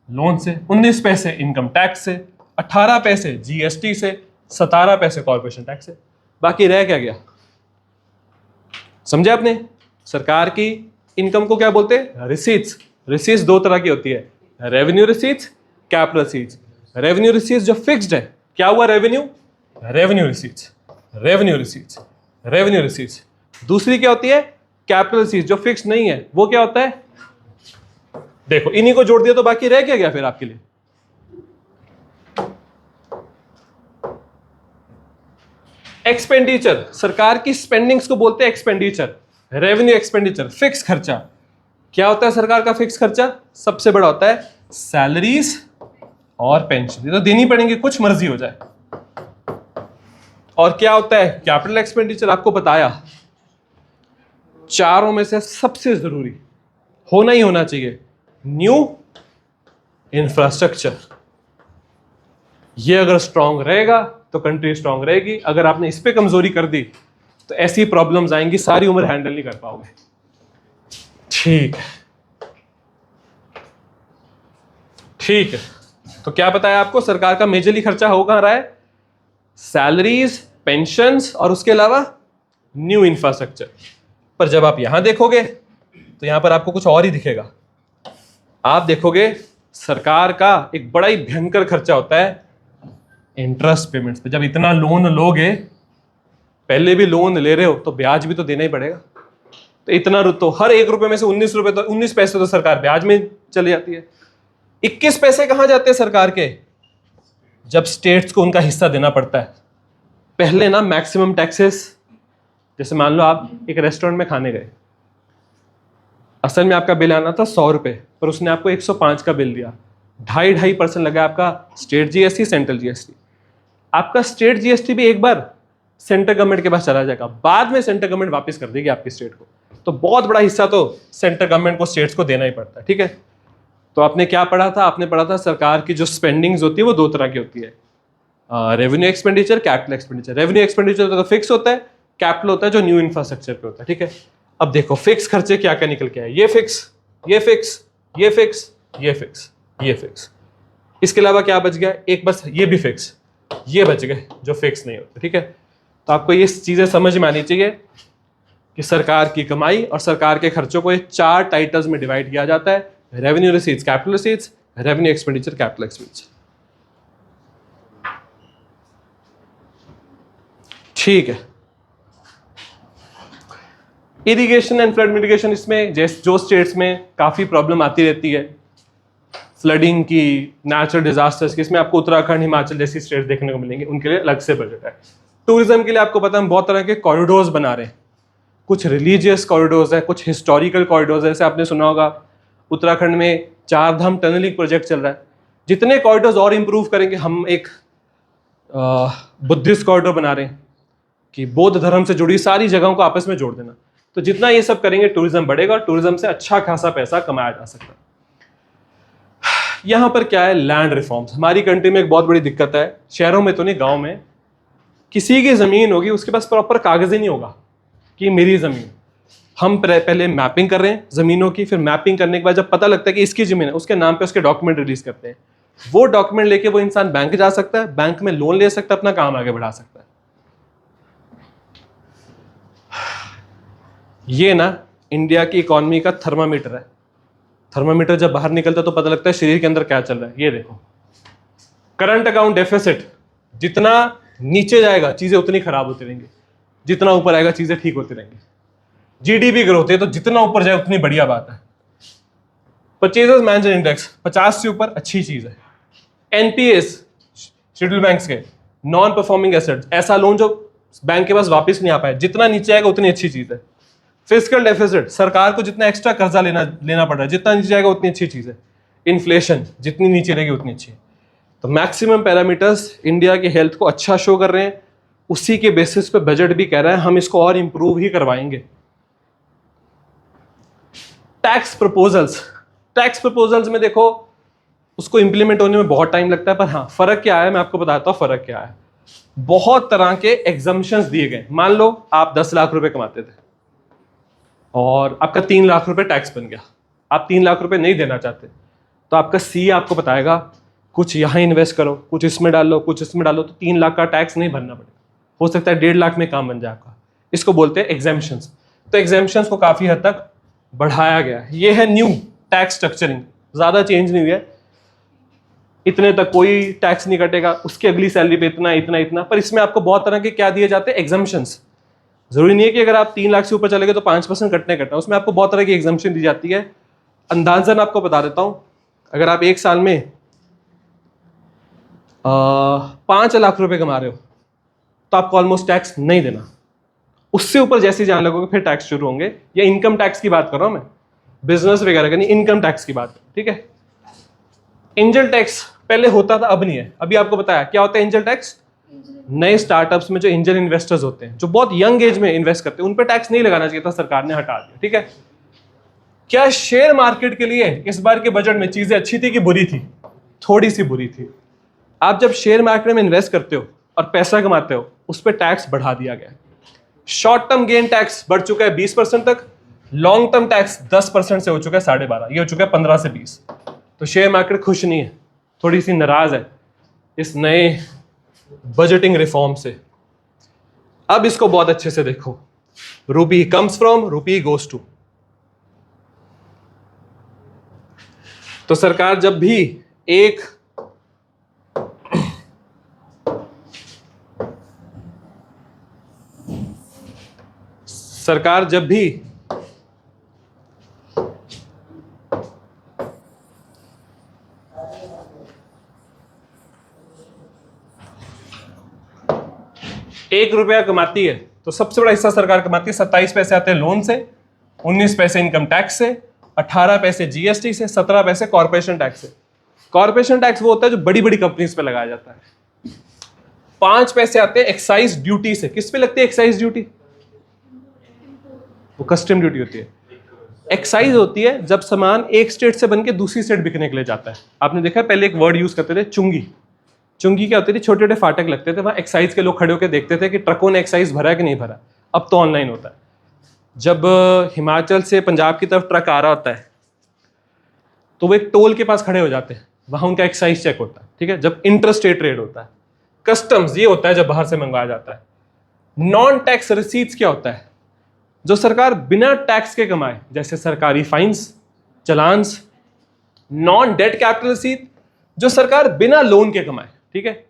लोन से। 19 पैसे इनकम टैक्स से, 18 पैसे जीएसटी से, 17 पैसे कॉर्पोरेशन टैक्स से। बाकी रह क्या गया? समझे आपने? सरकार की इनकम को क्या बोलते हैं? रिसीट्स। रिसीट्स दो तरह की होती है, revenue receipts, capital receipts. Revenue receipts जो फिक्स्ड है, क्या हुआ revenue? Revenue receipts, revenue receipts, revenue receipts. दूसरी क्या होती है? कैपिटल रिसीट्स, जो फिक्स्ड नहीं है। वो क्या होता है? देखो, इन्हीं को जोड़ दिया तो बाकी रह क्या गया फिर आपके लिए? एक्सपेंडिचर। सरकार की स्पेंडिंग्स को बोलते हैं एक्सपेंडिचर। रेवेन्यू एक्सपेंडिचर, फिक्स खर्चा। क्या होता है सरकार का फिक्स खर्चा? सबसे बड़ा होता है सैलरीज और पेंशन, ये तो देनी पड़ेंगे कुछ मर्जी हो जाए। और क्या होता है कैपिटल एक्सपेंडिचर? आपको बताया, चारों में से सबसे जरूरी होना ही होना चाहिए न्यू इंफ्रास्ट्रक्चर। ये अगर स्ट्रांग रहेगा तो कंट्री स्ट्रांग रहेगी। अगर आपने इस पे कमजोरी कर दी तो ऐसी प्रॉब्लम्स आएंगी, सारी उम्र हैंडल नहीं कर पाओगे। ठीक है, ठीक है। तो क्या बताया आपको? सरकार का मेजरली खर्चा हो कहां रहा है? सैलरीज, पेंशन्स और उसके अलावा न्यू इंफ्रास्ट्रक्चर। पर जब आप यहां देखोगे तो यहां पर आपको कुछ और ही दिखेगा। आप देखोगे सरकार का एक बड़ा ही भयंकर खर्चा होता है इंटरेस्ट पेमेंट्स पे। जब इतना लोन लोगे, पहले भी लोन ले रहे हो तो ब्याज भी तो देना ही पड़ेगा। तो इतना तो हर 1 रुपए में से 19 रुपए, तो 19 पैसे तो सरकार ब्याज में चली जाती है। 21 पैसे कहां जाते हैं सरकार के? जब स्टेट्स को उनका हिस्सा देना पड़ता है। पहले ना मैक्सिमम टैक्सेस, जैसे मान लो आप एक रेस्टोरेंट में खाने गए, असल में आपका बिल आना था 100 रुपए, पर उसने आपको 105 का बिल दिया, 2.5% लगा आपका स्टेट जीएसटी, सेंट्रल जीएसटी। आपका स्टेट जीएसटी भी एक बार सेंट्रल गवर्नमेंट के पास चला जाएगा, बाद में सेंट्रल गवर्नमेंट वापस कर देगी आपकी स्टेट को, तो बहुत बड़ा हिस्सा तो सेंट्रल गवर्नमेंट को स्टेट्स को देना ही पड़ता है, ठीक है। तो आपने क्या पढ़ा था? आपने पढ़ा था सरकार की जो स्पेंडिंग्स होती है वो दो तरह की होती है, revenue expenditure, capital expenditure. Revenue expenditure तो फिक्स होता है, कैपिटल होता है जो न्यू इंफ्रास्ट्रक्चर पे होता है, ठीक है। अब देखो फिक्स खर्चे क्या क्या निकल के आए, ये फिक्स, ये फिक्स, ये फिक्स, ये फिक्स, ये फिक्स। इसके अलावा क्या बच गया? एक बस ये भी फिक्स, ये बच गए जो फिक्स नहीं होते, ठीक है। तो आपको ये चीजें समझ में आनी चाहिए कि सरकार की कमाई और सरकार के खर्चों को ये 4 टाइटल्स में डिवाइड किया जाता है: revenue receipts, capital receipts, revenue expenditure, capital expenditure. ठीक है। इरिगेशन एंड फ्लड मिटिगेशन, इसमें जो स्टेट्स में काफी प्रॉब्लम आती रहती है फ्लडिंग की, नेचुरल डिजास्टर्स की, इसमें आपको उत्तराखंड, हिमाचल जैसी स्टेट्स देखने को मिलेंगे, उनके लिए अलग से बजट है। टूरिज्म के लिए आपको पता है हम बहुत तरह के कॉरिडोर्स बना रहे हैं, कुछ रिलीजियस कॉरिडोर्स है, कुछ हिस्टोरिकल कॉरिडोर्स है। जैसे आपने सुना होगा उत्तराखंड में 4 धाम टनलिंग प्रोजेक्ट चल रहा है। जितने कॉरिडोर्स और इंप्रूव करेंगे, हम एक बुद्धिस्ट कॉरिडोर बना रहे हैं कि बौद्ध धर्म से जुड़ी सारी जगहों को आपस में जोड़ देना। तो जितना ये सब करेंगे टूरिज्म बढ़ेगा और टूरिज्म से अच्छा खासा पैसा कमाया जा सकता है। यहां पर क्या है? Land reforms. हमारी कंट्री में एक बहुत बड़ी दिक्कत है, शहरों में तो नहीं, गांव में किसी की जमीन होगी, उसके पास प्रॉपर कागज ही नहीं होगा कि मेरी जमीन। हम पहले मैपिंग कर रहे हैं जमीनों की, फिर मैपिंग करने के बाद जब पता लगता है कि इसकी जमीन है, उसके नाम पे उसके डॉक्यूमेंट रिलीज करते हैं। वो डॉक्यूमेंट लेके वो इंसान बैंक जा सकता है, बैंक में लोन ले सकता है, अपना काम आगे बढ़ा सकता है। ये ना इंडिया की इकोनॉमी का थर्मामीटर है। थर्मामीटर जब बाहर निकलता है तो पता लगता है शरीर के अंदर क्या चल रहा है। ये देखो, करंट अकाउंट डेफिसिट जितना नीचे जाएगा चीजें उतनी खराब होती रहेंगी, जितना ऊपर आएगा चीजें ठीक होती रहेंगी। जीडीपी ग्रोथ है तो जितना ऊपर जाए उतनी बढ़िया बात है। परचेजर्स मैनेजर इंडेक्स 50 से ऊपर अच्छी चीज है। एनपीएस शेड्यूल बैंक्स के नॉन परफॉर्मिंग एसेट्स, ऐसा लोन जो बैंक के पास वापस नहीं आ पाए, जितना नीचे आएगा उतनी अच्छी चीज है। फिस्कल डेफिसिट, सरकार को जितना एक्स्ट्रा कर्जा लेना पड़ रहा है, जितना नीचे जाएगा उतनी अच्छी चीज है। इन्फ्लेशन जितनी नीचे रहेगी उतनी अच्छी है। तो मैक्सिमम पैरामीटर्स इंडिया की हेल्थ को अच्छा शो कर रहे हैं। उसी के बेसिस पे बजट भी कह रहा है हम इसको और इंप्रूव ही करवाएंगे। टैक्स प्रपोजल्स में देखो उसको इंप्लीमेंट होने में बहुत टाइम लगता है, पर हाँ फर्क क्या है मैं आपको बताता हूं। फर्क क्या है, बहुत तरह के एग्जम्पशंस दिए गए। मान लो आप 10 लाख रुपए कमाते थे और आपका 3 लाख रुपए टैक्स बन गया। आप 3 लाख रुपए नहीं देना चाहते तो आपका सीए आपको बताएगा कुछ यहाँ इन्वेस्ट करो, कुछ इसमें डालो, कुछ इसमें डालो, तो 3 लाख का टैक्स नहीं भरना पड़ेगा। हो सकता है 1.5 लाख में काम बन जाए आपका। इसको बोलते हैं एग्जेम्पशंस। तो एग्जेम्पशंस को काफी हद तक बढ़ाया गया है। ये है न्यू टैक्स स्ट्रक्चरिंग, ज्यादा चेंज नहीं हुई है। इतने तक कोई टैक्स नहीं कटेगा, उसकी अगली सैलरी पे इतना इतना इतना। पर इसमें आपको बहुत तरह के क्या दिए जाते हैं? एग्जम्पशंस। जरूरी नहीं है कि अगर आप 3 लाख से ऊपर चले गए तो 5% कटना। उसमें आपको बहुत तरह की एग्जम्पशन दी जाती है। अंदाजन आपको बता देता हूं, अगर आप एक साल में 5 लाख रुपए कमा रहे हो तो आपको ऑलमोस्ट टैक्स नहीं देना। उससे ऊपर जैसे जाने लगोगे फिर टैक्स शुरू होंगे। या इनकम टैक्स की बात कर रहा हूं मैं, बिजनेस वगैरह का नहीं, इनकम टैक्स की बात, ठीक है। एंजल टैक्स पहले होता था, अब नहीं है। अभी आपको बताया क्या होता है एंजल टैक्स। नए स्टार्टअप्स में जो एंजल इन्वेस्टर्स होते हैं, जो बहुत यंग एज में इन्वेस्ट करते हैं, उन पर टैक्स नहीं लगाना चाहिए था, सरकार ने हटा दिया, ठीक है। क्या शेयर मार्केट के लिए इस बार के बजट में चीजें अच्छी थी कि बुरी थी? थोड़ी सी बुरी थी। आप जब शेयर मार्केट में इन्वेस्ट करते हो और पैसा कमाते हो, उस पर टैक्स बढ़ा दिया गया। शॉर्ट टर्म गेन टैक्स बढ़ चुका है 20% तक, लॉन्ग टर्म टैक्स 10% से हो चुका है 12.5, ये हो चुका है 15 से 20। तो शेयर मार्केट खुश नहीं है, थोड़ी सी नाराज है इस नए बजटिंग रिफॉर्म से। अब इसको बहुत अच्छे से देखो, रूपी कम्स फ्रॉम, रूपी गोज टू। तो सरकार जब भी एक ₹1 कमाती है तो सबसे बड़ा हिस्सा सरकार कमाती है। 27 पैसे आते हैं लोन से, 19 पैसे इनकम टैक्स से 18 पैसे जीएसटी से, 17 पैसे कॉर्पोरेशन टैक्स से। कॉर्पोरेशन टैक्स वो होता है जो बड़ी बड़ी कंपनीज पे लगाया जाता है। 5 पैसे आते हैं एक्साइज ड्यूटी से। किस पे लगती है एक्साइज ड्यूटी? वो कस्टम ड्यूटी होती है। एक्साइज होती है जब सामान एक स्टेट से बन के दूसरी स्टेट बिकने के लिए जाता है। आपने देखा पहले एक वर्ड यूज करते थे चुंगी। चुंगी क्या होती थी? छोटे छोटे फाटक लगते थे, वहां एक्साइज के लोग खड़े होकर देखते थे कि ट्रकों ने एक्साइज भरा है कि नहीं भरा। अब तो ऑनलाइन होता है। जब हिमाचल से पंजाब की तरफ ट्रक आ रहा होता है तो वो एक टोल के पास खड़े हो जाते हैं, वहां उनका एक्साइज चेक होता है। ठीक है, जब इंटर स्टेट ट्रेड होता है। कस्टम्स ये होता है जब बाहर से मंगवाया जाता है। नॉन टैक्स रिसीट्स क्या होता है? जो सरकार बिना टैक्स के कमाए, जैसे सरकारी फाइन्स, चलान्स। नॉन डेट कैपिटल रिसीट, जो सरकार बिना लोन के कमाए। ठीक है,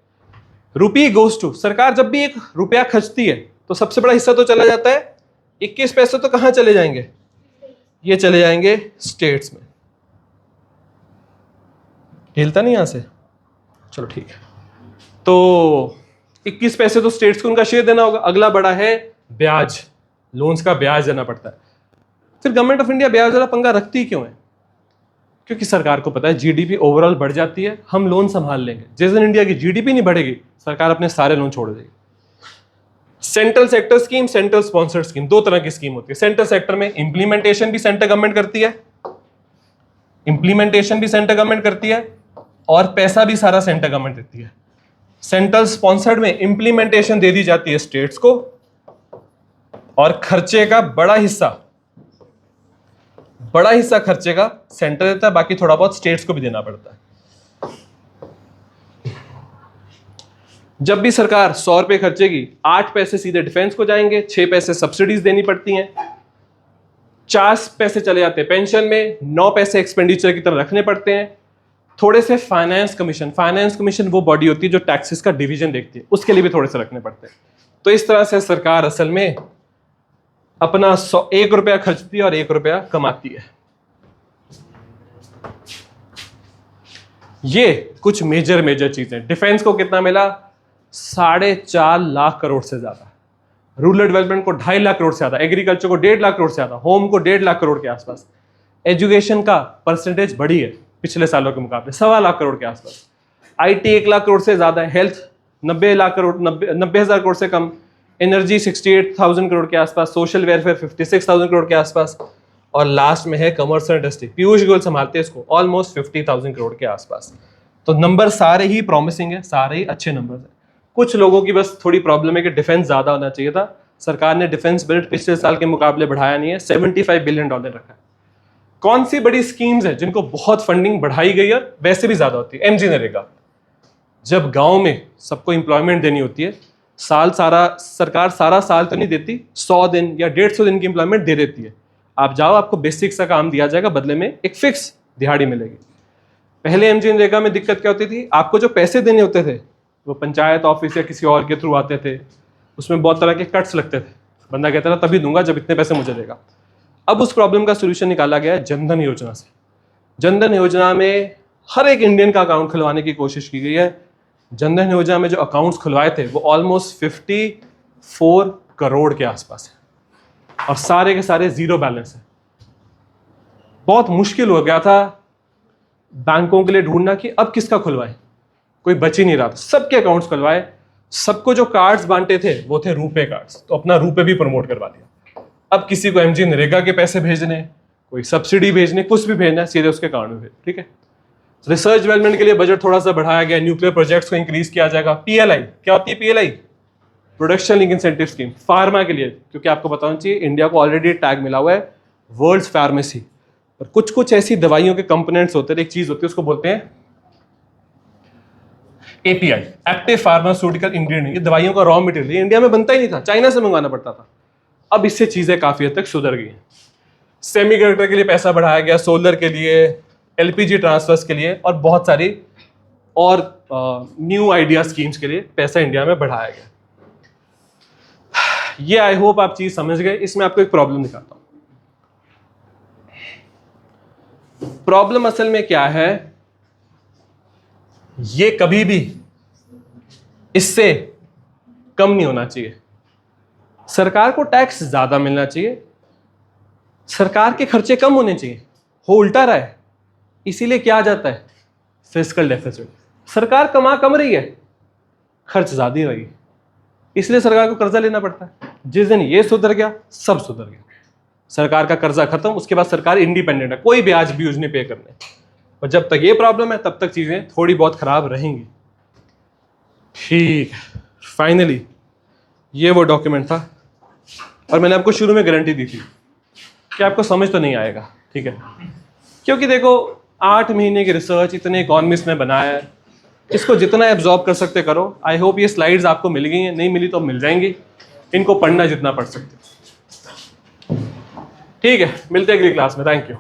रुपी गोज टू, सरकार जब भी एक रुपया खर्चती है तो सबसे बड़ा हिस्सा तो चला जाता है, 21 पैसे तो कहां चले जाएंगे? ये चले जाएंगे स्टेट्स में। हिलता नहीं यहां से? चलो ठीक है। तो 21 पैसे तो स्टेट्स को उनका शेयर देना होगा। अगला बड़ा है ब्याज, लोन्स का ब्याज देना पड़ता है। फिर गवर्नमेंट ऑफ इंडिया ब्याज वाला पंगा रखती क्यों है? क्योंकि सरकार को पता है जीडीपी ओवरऑल बढ़ जाती है, हम लोन संभाल लेंगे। जिस दिन इंडिया की जीडीपी नहीं बढ़ेगी, सरकार अपने सारे लोन छोड़ देगी। Central sector scheme, central sponsored scheme, दो तरह की स्कीम होती है। सेंट्रल सेक्टर में इंप्लीमेंटेशन भी सेंट्रल गवर्नमेंट करती है, इंप्लीमेंटेशन भी सेंट्रल गवर्नमेंट करती है और पैसा भी सारा सेंट्रल गवर्नमेंट देती है। सेंट्रल स्पॉन्सर्ड में इंप्लीमेंटेशन दे दी जाती है स्टेट्स को और खर्चे का बड़ा हिस्सा खर्चे का सेंटर देता है, बाकी थोड़ा बहुत स्टेट्स को भी देना पड़ता है। जब भी सरकार 100 रुपए खर्चेगी, 8 पैसे सीधे डिफेंस को जाएंगे, 6 पैसे सब्सिडीज देनी पड़ती हैं, 4 पैसे चले जाते हैं पेंशन में, 9 पैसे एक्सपेंडिचर की तरह रखने पड़ते हैं। थोड़े से फाइनेंस कमीशन वो बॉडी होती है जो टैक्सेस का डिवीजन देखती है, उसके लिए भी थोड़े से रखने पड़ते हैं। तो इस तरह से सरकार असल में अपना 1 रुपया खर्चती है और 1 रुपया कमाती है। ये कुछ मेजर चीजें। डिफेंस को कितना मिला? 4.5 लाख करोड़ से ज्यादा। रूरल डेवलपमेंट को 2.5 लाख करोड़ से ज्यादा, एग्रीकल्चर को 1.5 लाख करोड़ से ज्यादा, होम को 1.5 लाख करोड़ के आसपास। एजुकेशन का परसेंटेज बढ़ी है पिछले सालों के मुकाबले, 1.25 लाख करोड़ के आसपास। आईटी 1 लाख करोड़ से ज्यादा है, हेल्थ 90 लाख करोड़, 90,000 करोड़ से कम, एनर्जी 68,000 करोड़ के आसपास, सोशल वेलफेयर 56,000 करोड़ के आसपास, और लास्ट में है कमर्स और इंडस्ट्री। पीयूष गोयल संभालते हैं इसको, ऑलमोस्ट 50,000 करोड़ के आसपास। तो नंबर सारे ही प्रॉमिसिंग है, सारे ही अच्छे नंबर है। कुछ लोगों की बस थोड़ी प्रॉब्लम है कि डिफेंस ज्यादा होना चाहिए था। सरकार ने डिफेंस बजट पिछले साल के मुकाबले बढ़ाया नहीं है, $75 बिलियन रखा है। कौन सी बड़ी स्कीम्स है जिनको बहुत फंडिंग बढ़ाई गई है, वैसे भी ज्यादा होती है? एमजी नरेगा। जब गांव में सबको इंप्लॉयमेंट देनी होती है, सरकार सारा साल तो नहीं देती, 100 दिन या 150 दिन की इंप्लॉयमेंट दे देती है। आप जाओ, आपको बेसिक सा काम दिया जाएगा, बदले में एक फिक्स दिहाड़ी मिलेगी। पहले एमजी नरेगा में दिक्कत क्या होती थी? आपको जो पैसे देने होते थे वो पंचायत ऑफिस या किसी और के थ्रू आते थे, उसमें बहुत तरह के कट्स लगते थे। बंदा कहता था तभी दूंगा जब इतने पैसे मुझे देगा। अब उस प्रॉब्लम का सोल्यूशन निकाला गया है जनधन योजना से। जनधन योजना में हर एक इंडियन का अकाउंट खुलवाने की कोशिश की गई है। जनधन योजना में जो अकाउंट्स खुलवाए थे वो ऑलमोस्ट 54 करोड़ के आसपास है और सारे के सारे जीरो बैलेंस है। बहुत मुश्किल हो गया था बैंकों के लिए ढूंढना कि अब किसका खुलवाए, कोई बच ही नहीं रहा था। सबके अकाउंट्स खुलवाए, सबको जो कार्ड्स बांटे थे वो थे रुपे कार्ड्स, तो अपना रुपे भी प्रमोट करवा दिया। अब किसी को एमजी नरेगा के पैसे भेजने, कोई सब्सिडी भेजने, कुछ भी भेजना, सीधे उसके अकाउंट में भेज। ठीक है, रिसर्च डेवलपमेंट के लिए बजट थोड़ा सा बढ़ाया गया, न्यूक्लियर प्रोजेक्ट्स को इंक्रीज किया जाएगा। पीएलआई क्या होती है? PLI production link incentive scheme, pharma के लिए, क्योंकि आपको बताना चाहिए इंडिया को ऑलरेडी टैग मिला हुआ है वर्ल्ड फार्मेसी। और कुछ ऐसी दवाइयों के कंपोनेंट्स होते हैं, एक चीज होती है उसको बोलते हैं एपीआई, एक्टिव फार्मास्यूटिकल इंग्रेडिएंट। ये दवाइयों का रॉ मटेरियल इंडिया में बनता ही नहीं था, चाइना से मंगवाना पड़ता था। अब इससे चीजें काफी हद तक सुधर गई हैं। सेमीकंडक्टर के लिए पैसा बढ़ाया गया, सोलर के लिए, एलपीजी ट्रांसफर्स के लिए और बहुत सारी और न्यू आइडिया स्कीम्स के लिए पैसा इंडिया में बढ़ाया गया। ये आई होप आप चीज समझ गए। इसमें आपको एक प्रॉब्लम दिखाता हूं। प्रॉब्लम असल में क्या है, ये कभी भी इससे कम नहीं होना चाहिए। सरकार को टैक्स ज्यादा मिलना चाहिए, सरकार के खर्चे कम होने चाहिए। हो उल्टा रहा है, इसीलिए क्या आ जाता है, फिस्कल डेफिसिट। सरकार कमा कम रही है, खर्च ज्यादा ही रही, इसलिए सरकार को कर्जा लेना पड़ता है। जिस दिन ये सुधर गया, सब सुधर गया। सरकार का कर्जा खत्म, उसके बाद सरकार इंडिपेंडेंट है, कोई ब्याज भी नहीं पे करने। और जब तक ये प्रॉब्लम है तब तक चीजें थोड़ी बहुत खराब रहेंगी। ठीक है, फाइनली ये वो डॉक्यूमेंट था, और मैंने आपको शुरू में गारंटी दी थी कि आपको समझ तो नहीं आएगा, ठीक है, क्योंकि देखो 8 महीने की रिसर्च इतने इकोनॉमिस्ट ने बनाया है, इसको जितना एब्जॉर्ब कर सकते करो। आई होप ये स्लाइड्स आपको मिल गई हैं, नहीं मिली तो मिल जाएंगी, इनको पढ़ना जितना पढ़ सकते। ठीक है, मिलते हैं अगली क्लास में। Thank you.